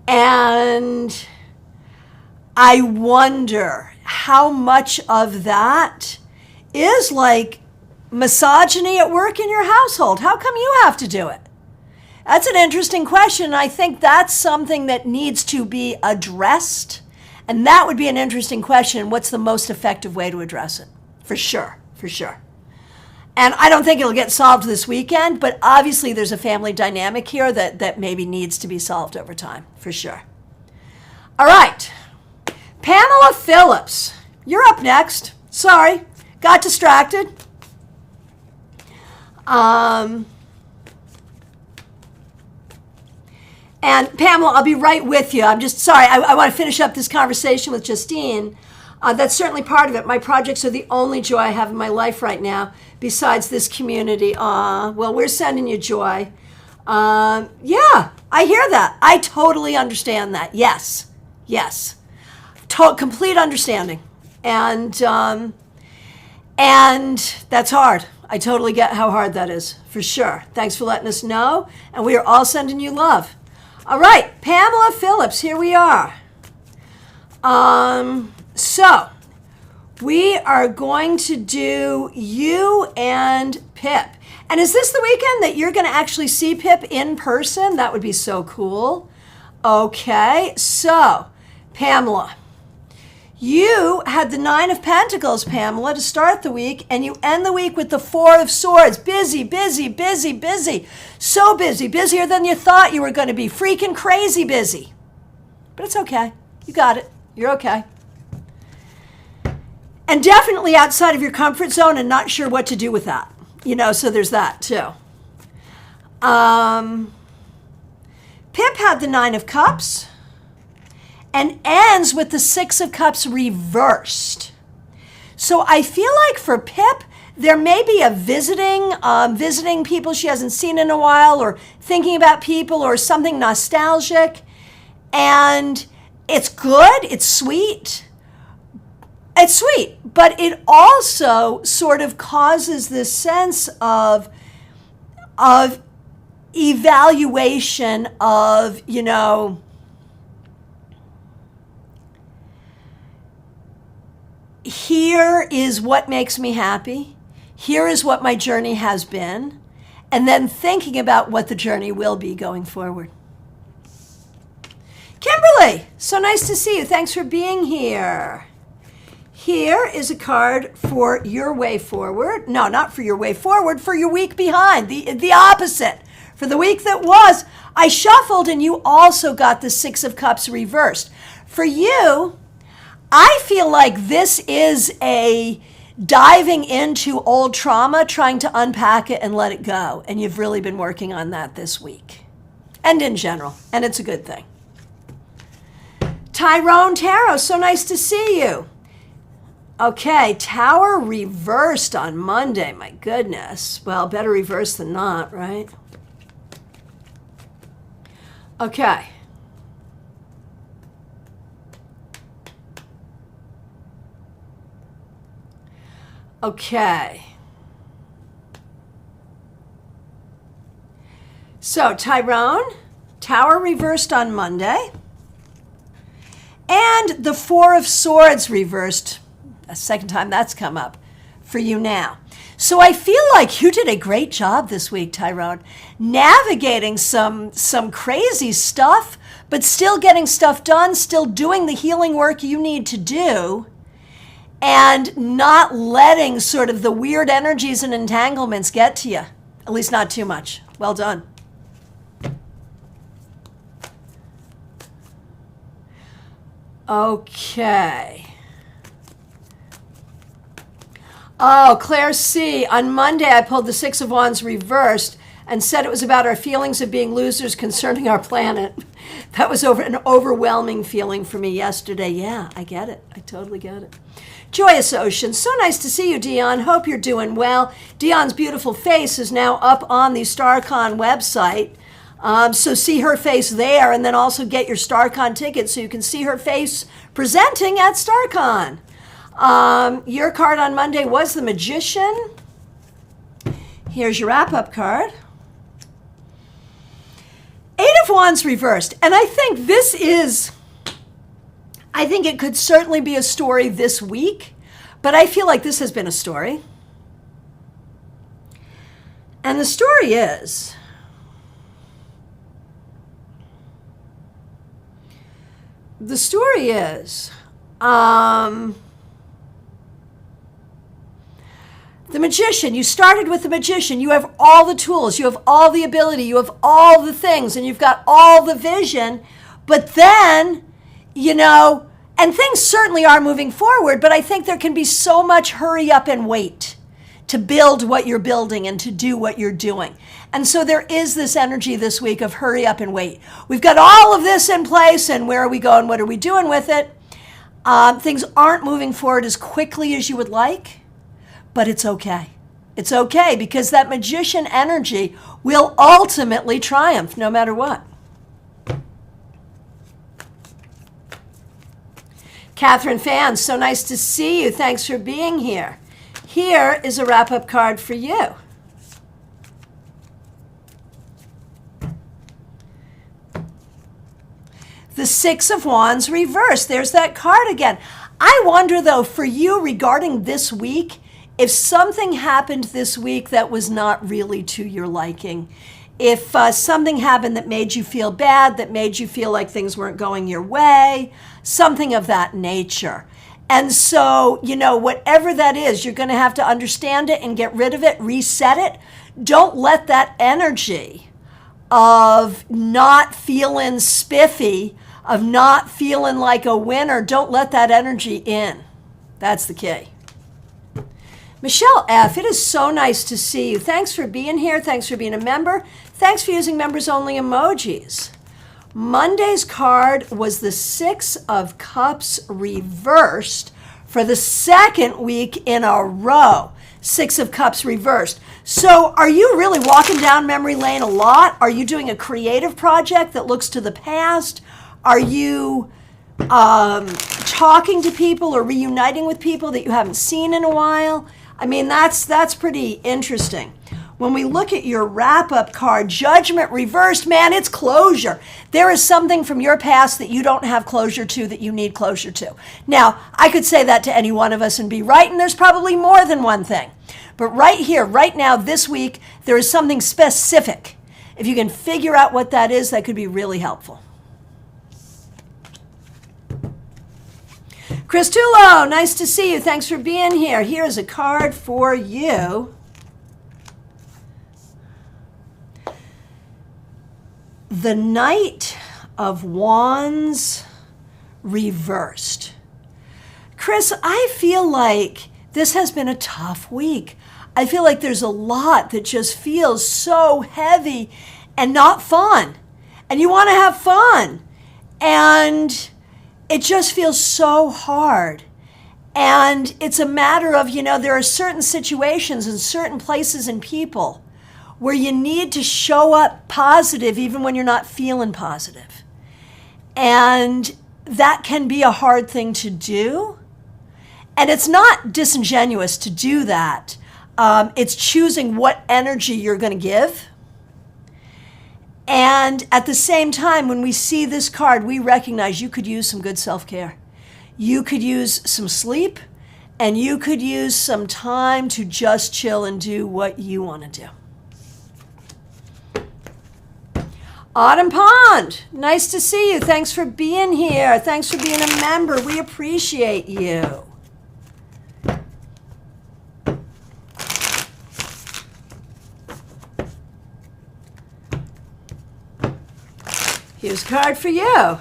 And I wonder how much of that is like misogyny at work in your household. How come you have to do it? That's an interesting question. I think that's something that needs to be addressed. And that would be an interesting question. What's the most effective way to address it? For sure. And I don't think it'll get solved this weekend, but obviously there's a family dynamic here that maybe needs to be solved over time, for sure. All right. Pamela Phillips, you're up next. Sorry, got distracted. And Pamela, I'll be right with you. I'm just sorry. I want to finish up this conversation with Justine. That's certainly part of it. My projects are the only joy I have in my life right now, besides this community. Well, we're sending you joy. Yeah, I hear that. I totally understand that. Yes. Complete understanding. And that's hard. I totally get how hard that is, for sure. Thanks for letting us know. And we are all sending you love. All right, Pamela Phillips, here we are. So we are going to do you and Pip. And is this the weekend that you're going to actually see Pip in person? That would be so cool. Okay, so Pamela, you had the 9 of Pentacles, Pamela, to start the week, and you end the week with the 4 of Swords. Busy. So busy, busier than you thought you were going to be. Freaking crazy busy. But it's okay. You got it. You're okay. And definitely outside of your comfort zone and not sure what to do with that. So there's that too. Pip had the Nine of Cups and ends with the Six of Cups reversed. So I feel like for Pip, there may be a visiting people she hasn't seen in a while, or thinking about people, or something nostalgic. And it's good, it's sweet. It's sweet, but it also sort of causes this sense of evaluation of, here is what makes me happy. Here is what my journey has been. And then thinking about what the journey will be going forward. Kimberly, so nice to see you. Thanks for being here. Here is a card for your way forward. No, not for your way forward, for your week behind. The opposite. For the week that was, I shuffled and you also got the Six of Cups reversed. For you, I feel like this is a diving into old trauma, trying to unpack it and let it go. And you've really been working on that this week. And in general. And it's a good thing. Tyrone Tarot, so nice to see you. Okay, Tower reversed on Monday. My goodness. Well, better reverse than not, right? Okay. Okay. So, Tyrone, Tower reversed on Monday. And the Four of Swords reversed. A second time that's come up for you now. So I feel like you did a great job this week, Tyrone, navigating some crazy stuff, but still getting stuff done, still doing the healing work you need to do, and not letting sort of the weird energies and entanglements get to you. At least not too much. Well done. Okay. Oh, Claire C. On Monday, I pulled the Six of Wands reversed and said it was about our feelings of being losers concerning our planet. That was an overwhelming feeling for me yesterday. Yeah, I get it. I totally get it. Joyous Ocean. So nice to see you, Dion. Hope you're doing well. Dion's beautiful face is now up on the StarCon website. So see her face there, and then also get your StarCon ticket so you can see her face presenting at StarCon. Your card on Monday was the Magician. Here's your wrap-up card. Eight of Wands reversed. And I think it could certainly be a story this week, but I feel like this has been a story. And the story is, the Magician. You started with the Magician. You have all the tools. You have all the ability. You have all the things. And you've got all the vision. But then, and things certainly are moving forward, but I think there can be so much hurry up and wait to build what you're building and to do what you're doing. And so there is this energy this week of hurry up and wait. We've got all of this in place, and where are we going? What are we doing with it? Things aren't moving forward as quickly as you would like. But it's okay. It's okay because that Magician energy will ultimately triumph no matter what. Catherine Fan, so nice to see you. Thanks for being here. Here is a wrap-up card for you. The Six of Wands reversed. There's that card again. I wonder, though, for you regarding this week, if something happened this week that was not really to your liking, if something happened that made you feel bad, that made you feel like things weren't going your way, something of that nature. And so, whatever that is, you're going to have to understand it and get rid of it, reset it. Don't let that energy of not feeling spiffy, of not feeling like a winner, don't let that energy in. That's the key. Michelle F., it is so nice to see you. Thanks for being here. Thanks for being a member. Thanks for using members only emojis. Monday's card was the Six of Cups reversed for the second week in a row. Six of Cups reversed. So are you really walking down memory lane a lot? Are you doing a creative project that looks to the past? Are you talking to people or reuniting with people that you haven't seen in a while? I mean, that's pretty interesting. When we look at your wrap-up card, Judgment reversed, man, it's closure. There is something from your past that you don't have closure to that you need closure to. Now, I could say that to any one of us and be right, and there's probably more than one thing. But right here, right now, this week, there is something specific. If you can figure out what that is, that could be really helpful. Chris Tulo, nice to see you. Thanks for being here. Here is a card for you. The Knight of Wands reversed. Chris, I feel like this has been a tough week. I feel like there's a lot that just feels so heavy and not fun. And you want to have fun. And it just feels so hard. And it's a matter of, there are certain situations and certain places and people where you need to show up positive even when you're not feeling positive. And that can be a hard thing to do. And it's not disingenuous to do that. It's choosing what energy you're going to give. And at the same time, when we see this card, we recognize you could use some good self-care. You could use some sleep, and you could use some time to just chill and do what you want to do. Autumn Pond, nice to see you. Thanks for being here. Thanks for being a member. We appreciate you. Here's a card for you.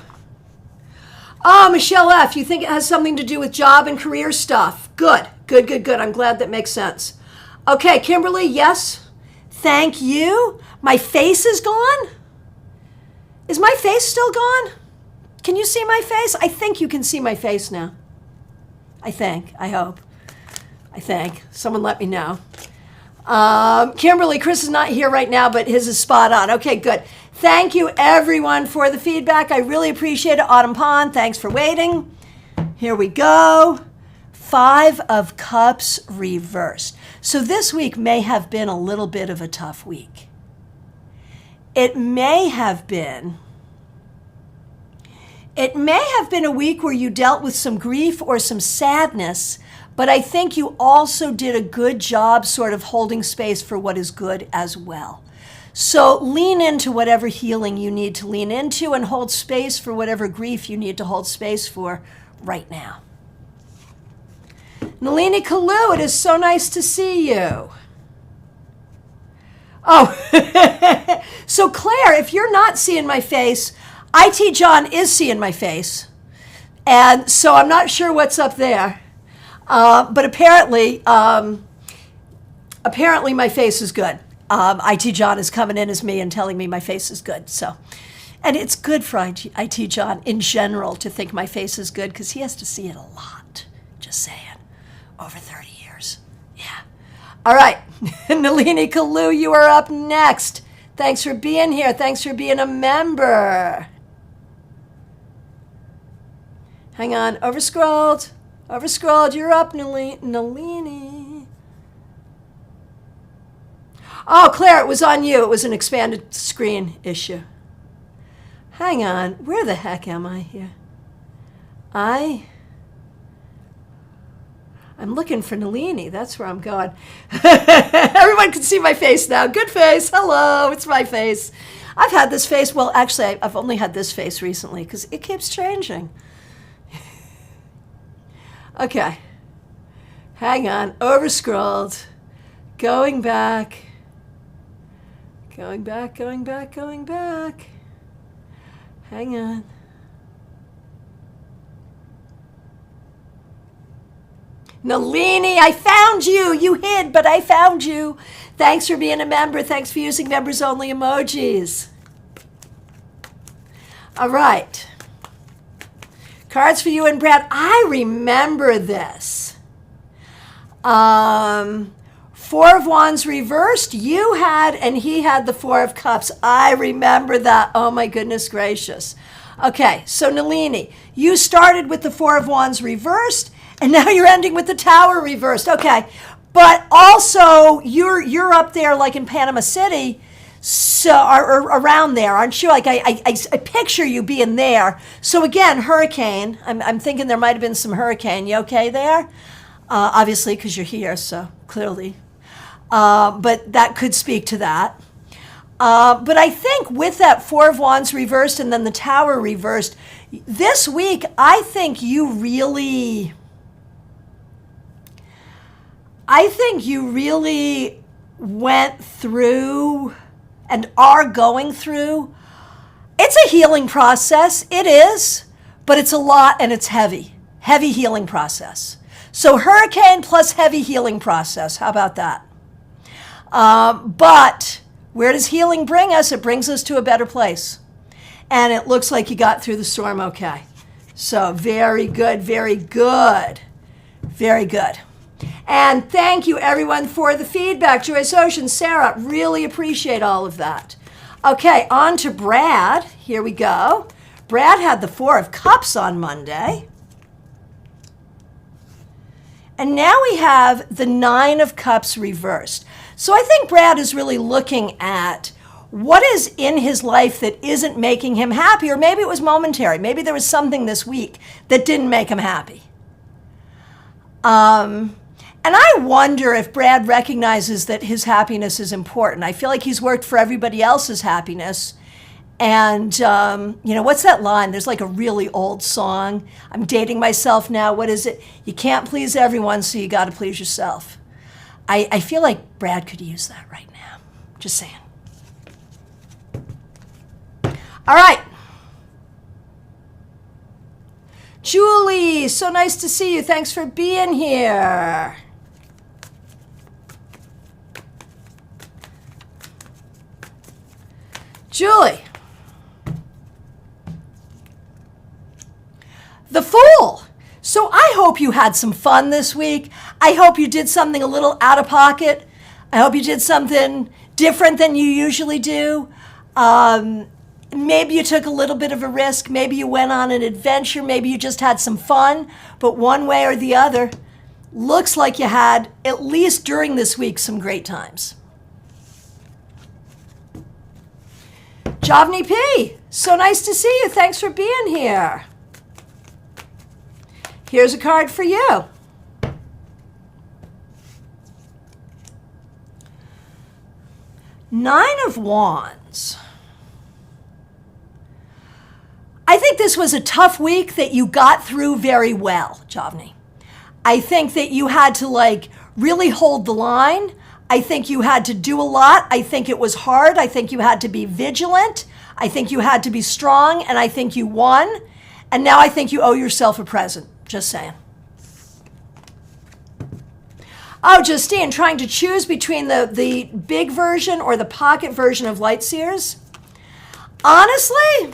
Oh, Michelle F., you think it has something to do with job and career stuff. Good. I'm glad that makes sense. Okay, Kimberly, yes. Thank you. My face is gone? Is my face still gone? Can you see my face? I think you can see my face now. I hope. Someone let me know. Kimberly, Chris is not here right now, but his is spot on. Okay, good. Thank you, everyone, for the feedback. I really appreciate it. Autumn Pond, thanks for waiting. Here we go. Five of Cups reversed. So this week may have been a little bit of a tough week. It may have been a week where you dealt with some grief or some sadness, but I think you also did a good job sort of holding space for what is good as well. So lean into whatever healing you need to lean into and hold space for whatever grief you need to hold space for right now. Nalini Kalu, it is so nice to see you. Oh, so Claire, if you're not seeing my face, IT John is seeing my face. And so I'm not sure what's up there. But apparently my face is good. IT John is coming in as me and telling me my face is good. So, and it's good for IT John in general to think my face is good because he has to see it a lot. Just saying. Over 30 years. Yeah. All right. Nalini Kalu, you are up next. Thanks for being here. Thanks for being a member. Hang on. Overscrolled. You're up, Nalini. Oh, Claire, it was on you. It was an expanded screen issue. Hang on. Where the heck am I here? I'm looking for Nalini. That's where I'm going. Everyone can see my face now. Good face. Hello. It's my face. I've had this face. Well, actually, I've only had this face recently because it keeps changing. Okay. Hang on. Overscrolled. Going back. Hang on. Nalini, I found you. You hid, but I found you. Thanks for being a member. Thanks for using members-only emojis. All right. Cards for you and Brad. I remember this. Four of Wands reversed. You had, and he had the Four of Cups. I remember that. Oh, my goodness gracious. Okay, so Nalini, you started with the Four of Wands reversed, and now you're ending with the Tower reversed. Okay, but also you're up there like in Panama City, so or around there, aren't you? Like I picture you being there. So again, hurricane. I'm thinking there might have been some hurricane. You okay there? Obviously, because you're here, so clearly. But that could speak to that. But I think with that Four of Wands reversed and then the Tower reversed, this week, I think you really went through and are going through. It's a healing process. It is, but it's a lot and it's heavy. Heavy healing process. So hurricane plus heavy healing process. How about that? But where does healing bring us? It brings us to a better place. And it looks like you got through the storm okay. So very good, very good, very good. And thank you, everyone, for the feedback. Joyce Ocean, Sarah, really appreciate all of that. Okay, on to Brad. Here we go. Brad had the Four of Cups on Monday. And now we have the Nine of Cups reversed. So I think Brad is really looking at what is in his life that isn't making him happy, or maybe it was momentary. Maybe there was something this week that didn't make him happy. And I wonder if Brad recognizes that his happiness is important. I feel like he's worked for everybody else's happiness. And, what's that line? There's like a really old song. I'm dating myself now. What is it? You can't please everyone, so you got to please yourself. I feel like Brad could use that right now. Just saying. All right. Julie, so nice to see you. Thanks for being here. Julie. The Fool. So I hope you had some fun this week. I hope you did something a little out of pocket. I hope you did something different than you usually do. Maybe you took a little bit of a risk. Maybe you went on an adventure. Maybe you just had some fun. But one way or the other, looks like you had, at least during this week, some great times. Javni P., so nice to see you. Thanks for being here. Here's a card for you. Nine of Wands. I think this was a tough week that you got through very well, Javni. I think that you had to really hold the line. I think you had to do a lot. I think it was hard. I think you had to be vigilant. I think you had to be strong, and I think you won. And now I think you owe yourself a present. Just saying. Oh, Justine, trying to choose between the big version or the pocket version of Light Sears. Honestly,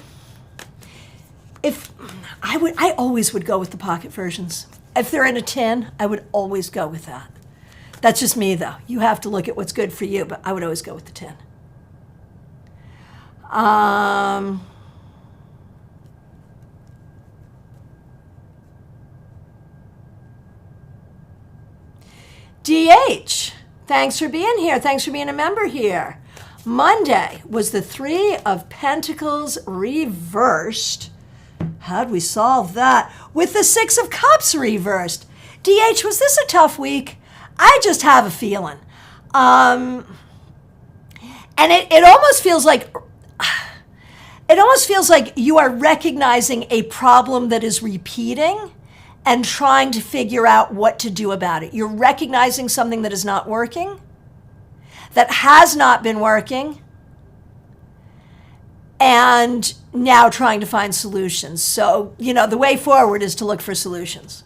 I always would go with the pocket versions. If they're in a tin, I would always go with that. That's just me, though. You have to look at what's good for you, but I would always go with the tin. DH, thanks for being here. Thanks for being a member here. Monday was the Three of Pentacles reversed. How'd we solve that? With the Six of Cups reversed. DH, was this a tough week? I just have a feeling. And it almost feels like you are recognizing a problem that is repeating and trying to figure out what to do about it. You're recognizing something that is not working, that has not been working, and now trying to find solutions. So, the way forward is to look for solutions.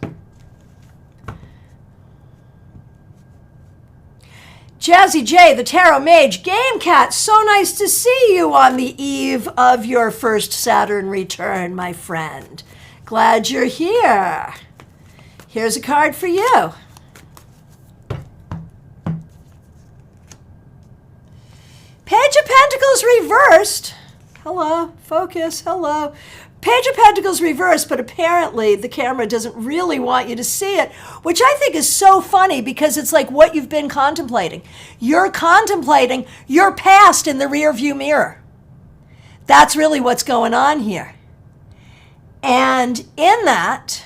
Jazzy J, the Tarot Mage, Game Cat, so nice to see you on the eve of your first Saturn return, my friend. Glad you're here. Here's a card for you. Page of Pentacles reversed. Hello, focus, hello. Page of Pentacles reversed, but apparently the camera doesn't really want you to see it, which I think is so funny because it's like what you've been contemplating. You're contemplating your past in the rearview mirror. That's really what's going on here. And in that,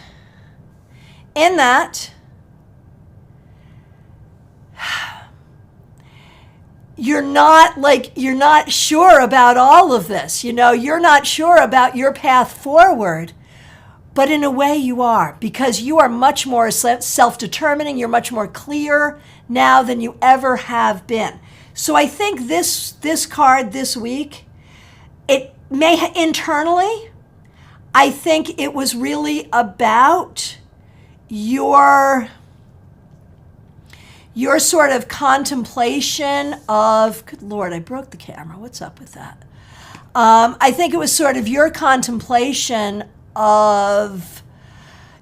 you're not sure about all of this. You know, you're not sure about your path forward, but in a way you are, because you are much more self-determining. You're much more clear now than you ever have been. So I think this card this week, it may internally, I think it was really about your sort of contemplation of, good Lord, I broke the camera. What's up with that? I think it was sort of your contemplation of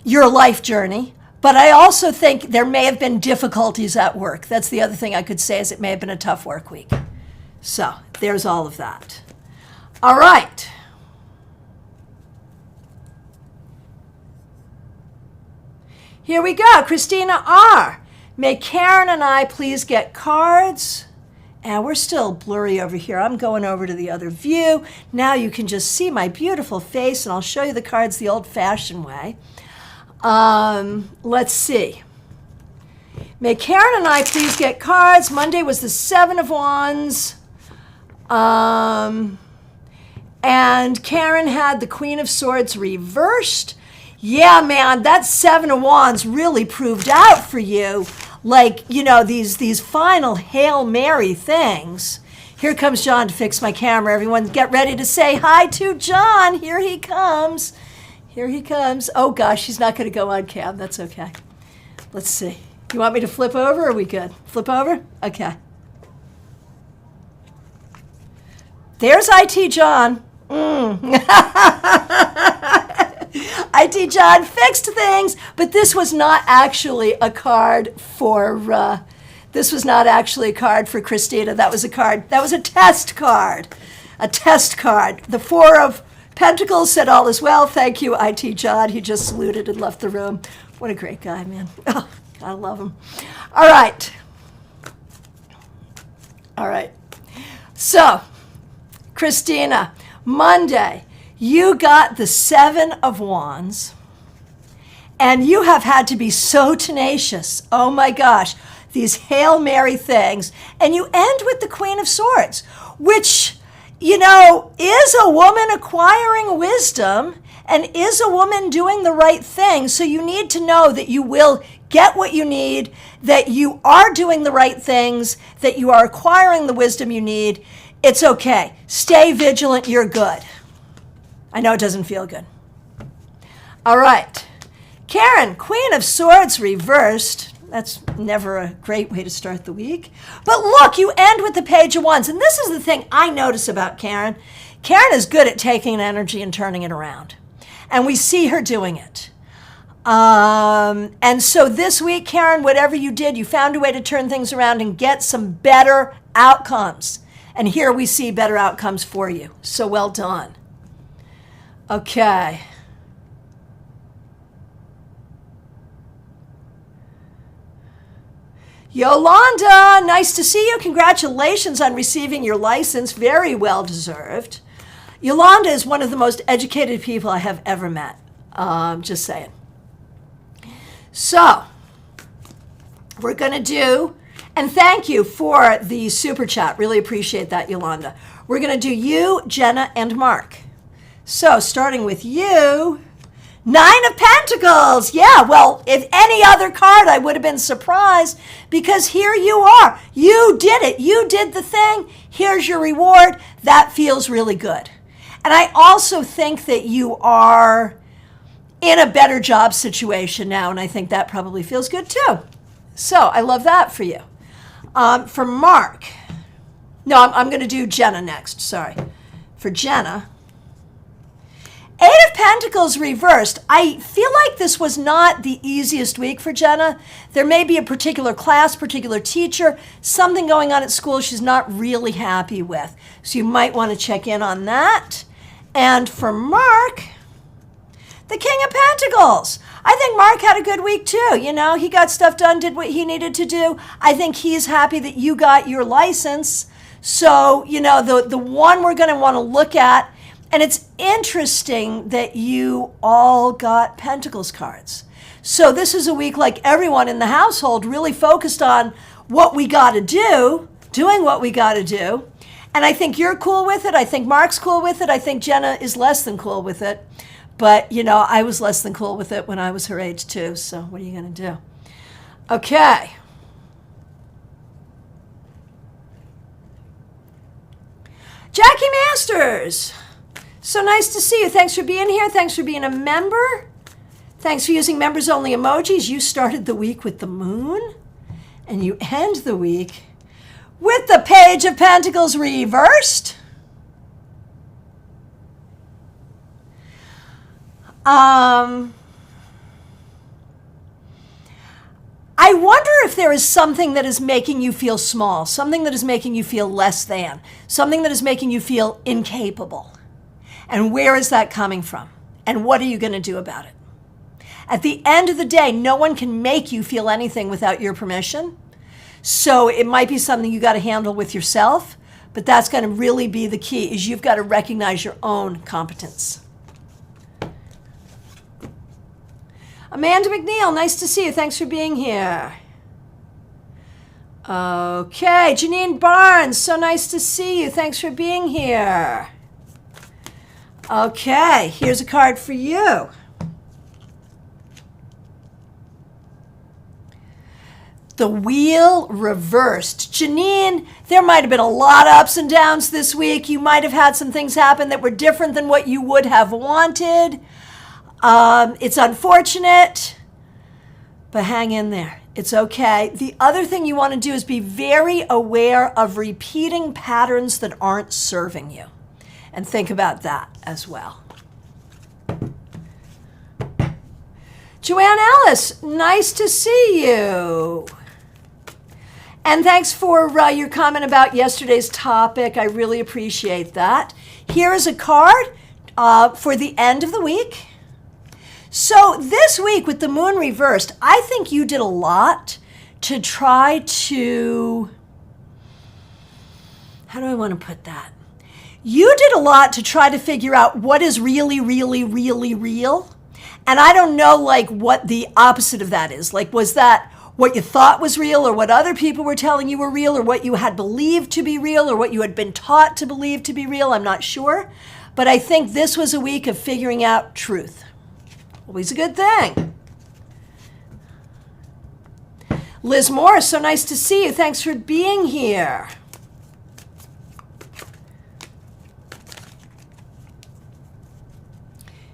your life journey, but I also think there may have been difficulties at work. That's the other thing I could say, is it may have been a tough work week. So there's all of that. All right. Here we go. Christina R. May Karen and I please get cards. And we're still blurry over here. I'm going over to the other view. Now you can just see my beautiful face, and I'll show you the cards the old-fashioned way. Let's see. May Karen and I please get cards. Monday was the Seven of Wands. And Karen had the Queen of Swords reversed. Yeah, man, that Seven of Wands really proved out for you. Like, you know, these final Hail Mary things. Here comes John to fix my camera. Everyone get ready to say hi to John. Here he comes. Here he comes. Oh, gosh, he's not going to go on cam. That's okay. Let's see. You want me to flip over, or are we good? Flip over? Okay. There's IT John. IT John fixed things, but this was not actually a card for Christina. That was a card. That was a test card. A test card. The Four of Pentacles said all is well. Thank you, IT John. He just saluted and left the room. What a great guy, man. Oh, I love him. All right. All right. So, Christina, Monday, you got the Seven of Wands, and you have had to be so tenacious. Oh my gosh, these Hail Mary things. And you end with the Queen of Swords, which, you know, is a woman acquiring wisdom and is a woman doing the right thing. So you need to know that you will get what you need, that you are doing the right things, that you are acquiring the wisdom you need. It's okay. Stay vigilant. You're good. I know it doesn't feel good. All right. Karen, Queen of Swords reversed. That's never a great way to start the week. But look, you end with the Page of Wands. And this is the thing I notice about Karen. Karen is good at taking an energy and turning it around. And we see her doing it. And so this week, Karen, whatever you did, you found a way to turn things around and get some better outcomes. And here we see better outcomes for you. So well done. Okay. Yolanda, nice to see you. Congratulations on receiving your license. Very well deserved. Yolanda is one of the most educated people I have ever met. Just saying. So, we're going to do, and thank you for the super chat. Really appreciate that, Yolanda. We're going to do you, Jenna, and Mark. So, starting with you, Nine of Pentacles. Yeah, well, if any other card, I would have been surprised, because here you are. You did it. You did the thing. Here's your reward. That feels really good. And I also think that you are in a better job situation now, and I think that probably feels good too. So, I love that for you. For Mark, no, I'm going to do Jenna next, sorry. For Jenna, Eight of Pentacles reversed. I feel like this was not the easiest week for Jenna. There may be a particular class, particular teacher, something going on at school she's not really happy with. So you might want to check in on that. And for Mark, the King of Pentacles. I think Mark had a good week too. You know, he got stuff done, did what he needed to do. I think he's happy that you got your license. So, you know, the one we're going to want to look at, and it's interesting that you all got Pentacles cards. So this is a week like everyone in the household really focused on what we got to do, doing what we got to do. And I think you're cool with it. I think Mark's cool with it. I think Jenna is less than cool with it. But, you know, I was less than cool with it when I was her age too. So what are you going to do? Okay. Jackie Masters. So nice to see you. Thanks for being here. Thanks for being a member. Thanks for using members only emojis. You started the week with the moon and you end the week with the Page of Pentacles reversed. I wonder if there is something that is making you feel small, something that is making you feel less than, something that is making you feel incapable. And where is that coming from? And what are you going to do about it? At the end of the day, no one can make you feel anything without your permission. So it might be something you got to handle with yourself, but that's going to really be the key, is you've got to recognize your own competence. Amanda McNeil, nice to see you. Thanks for being here. Okay, Janine Barnes, so nice to see you. Thanks for being here. Okay, here's a card for you. The Wheel reversed. Janine, there might have been a lot of ups and downs this week. You might have had some things happen that were different than what you would have wanted. It's unfortunate, but hang in there. It's okay. The other thing you want to do is be very aware of repeating patterns that aren't serving you. And think about that as well. Joanne Ellis, nice to see you. And thanks for your comment about yesterday's topic. I really appreciate that. Here is a card for the end of the week. So this week with the moon reversed, I think you did a lot to try to, how do I want to put that? You did a lot to try to figure out what is really, really, really real. And I don't know like what the opposite of that is. Like, was that what you thought was real, or what other people were telling you were real, or what you had believed to be real, or what you had been taught to believe to be real? I'm not sure. But I think this was a week of figuring out truth. Always a good thing. Liz Morris, so nice to see you. Thanks for being here.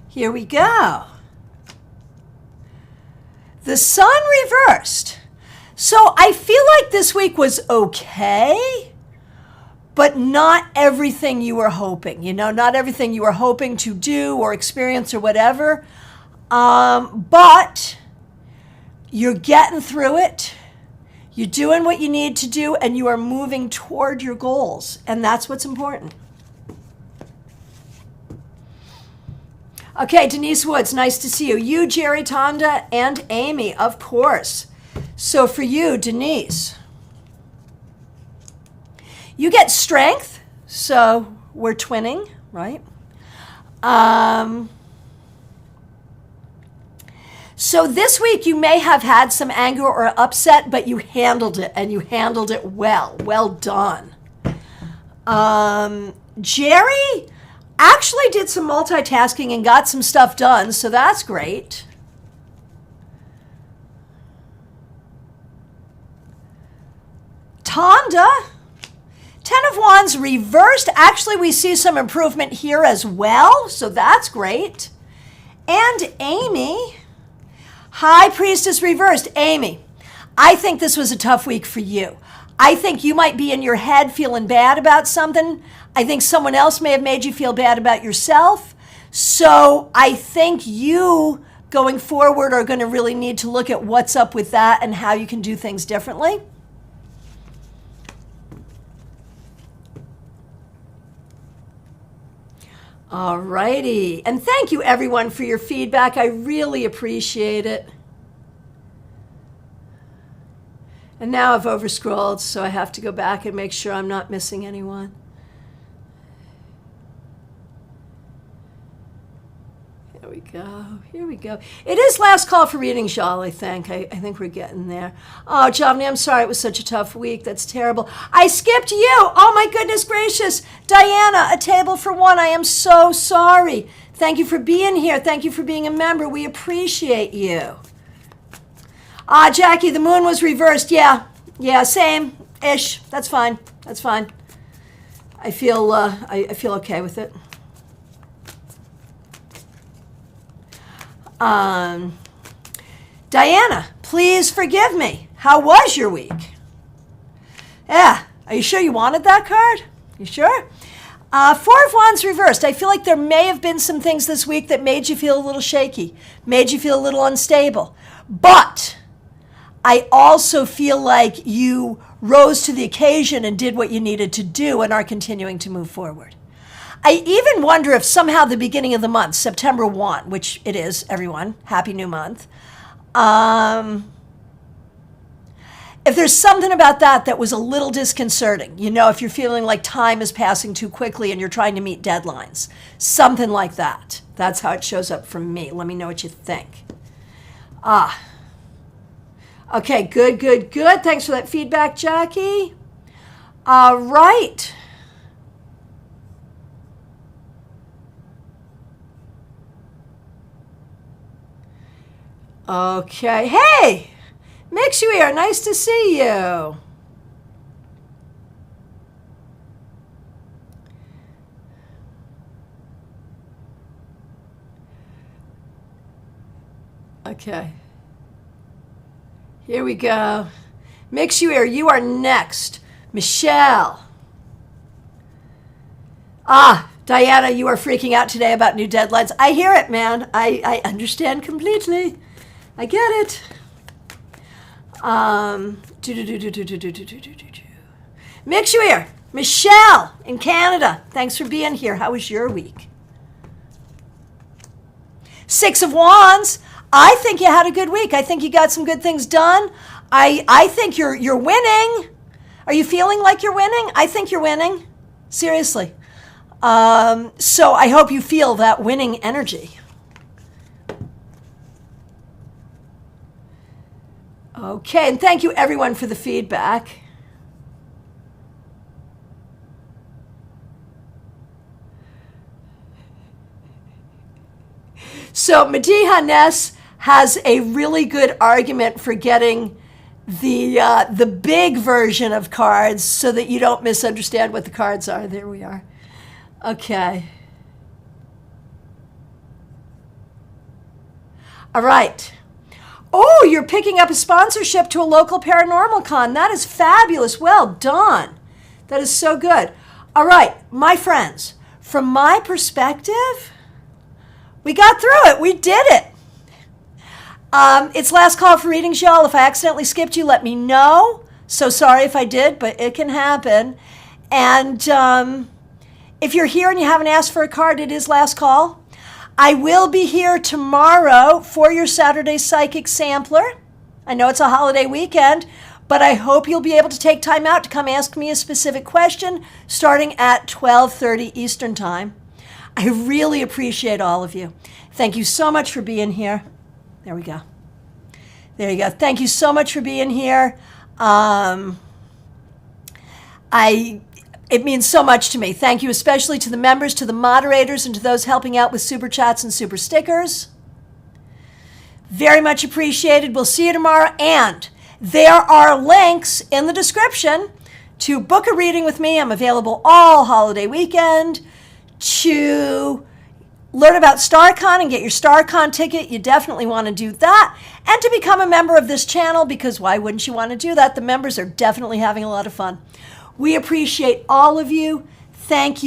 Here we go. The Sun reversed. So I feel like this week was okay, but not everything you were hoping. You know, not everything you were hoping to do or experience or whatever. But you're getting through it. You're doing what you need to do, and you are moving toward your goals. And that's what's important. Okay, Denise Woods, nice to see you. You, Jerry, Tonda, and Amy, of course. So for you, Denise, you get strength. So we're twinning, right? So this week you may have had some anger or upset, but you handled it, and you handled it well. Well done. Jerry actually did some multitasking and got some stuff done, so that's great. Tonda, Ten of Wands reversed. Actually, we see some improvement here as well, so that's great. And Amy, High Priestess reversed. Amy, I think this was a tough week for you. I think you might be in your head feeling bad about something. I think someone else may have made you feel bad about yourself. So I think you going forward are going to really need to look at what's up with that and how you can do things differently. All righty. And thank you, everyone, for your feedback. I really appreciate it. And now I've overscrolled, so I have to go back and make sure I'm not missing anyone. Here we go. Here we go. It is last call for readings, y'all, I think. I think we're getting there. Oh, Javni, I'm sorry it was such a tough week. That's terrible. I skipped you. Oh, my goodness gracious. Diana, a table for one. I am so sorry. Thank you for being here. Thank you for being a member. We appreciate you. Jackie, the moon was reversed. Yeah, same-ish. That's fine. That's fine. I feel okay with it. Diana, please forgive me. How was your week? Yeah, are you sure you wanted that card? You sure? Four of Wands reversed. I feel like there may have been some things this week that made you feel a little shaky, made you feel a little unstable. But I also feel like you rose to the occasion and did what you needed to do and are continuing to move forward. I even wonder if somehow the beginning of the month, September 1, which it is, everyone, happy new month, if there's something about that was a little disconcerting, if you're feeling like time is passing too quickly and you're trying to meet deadlines, something like that. That's how it shows up from me. Let me know what you think. Okay, good. Thanks for that feedback, Jackie. All right. Okay. Hey, Mixu here. Nice to see you. Okay. Here we go. Mixu here. You are next. Michelle. Diana, you are freaking out today about new deadlines. I hear it, man. I understand completely. I get it. Mixu here. Michelle in Canada. Thanks for being here. How was your week? Six of Wands. I think you had a good week. I think you got some good things done. I think you're winning. Are you feeling like you're winning? I think you're winning. Seriously. So I hope you feel that winning energy. Okay, and thank you everyone for the feedback. So Mediha Ness has a really good argument for getting the big version of cards so that you don't misunderstand what the cards are. There we are. Okay. All right. Oh, you're picking up a sponsorship to a local paranormal con. That is fabulous. Well done. That is so good. All right, my friends, from my perspective, we got through it. We did it. It's last call for readings, y'all. If I accidentally skipped you, let me know. So sorry if I did, but it can happen. And if you're here and you haven't asked for a card, it is last call. I will be here tomorrow for your Saturday Psychic Sampler. I know it's a holiday weekend, but I hope you'll be able to take time out to come ask me a specific question starting at 12:30 Eastern Time. I really appreciate all of you. Thank you so much for being here. There we go. There you go. Thank you so much for being here. It means so much to me. Thank you especially to the members, to the moderators, and to those helping out with super chats and super stickers. Very much appreciated. We'll see you tomorrow. And there are links in the description to book a reading with me. I'm available all holiday weekend. To learn about StarCon and get your StarCon ticket, you definitely want to do that. And to become a member of this channel, because why wouldn't you want to do that? The members are definitely having a lot of fun. We appreciate all of you. Thank you.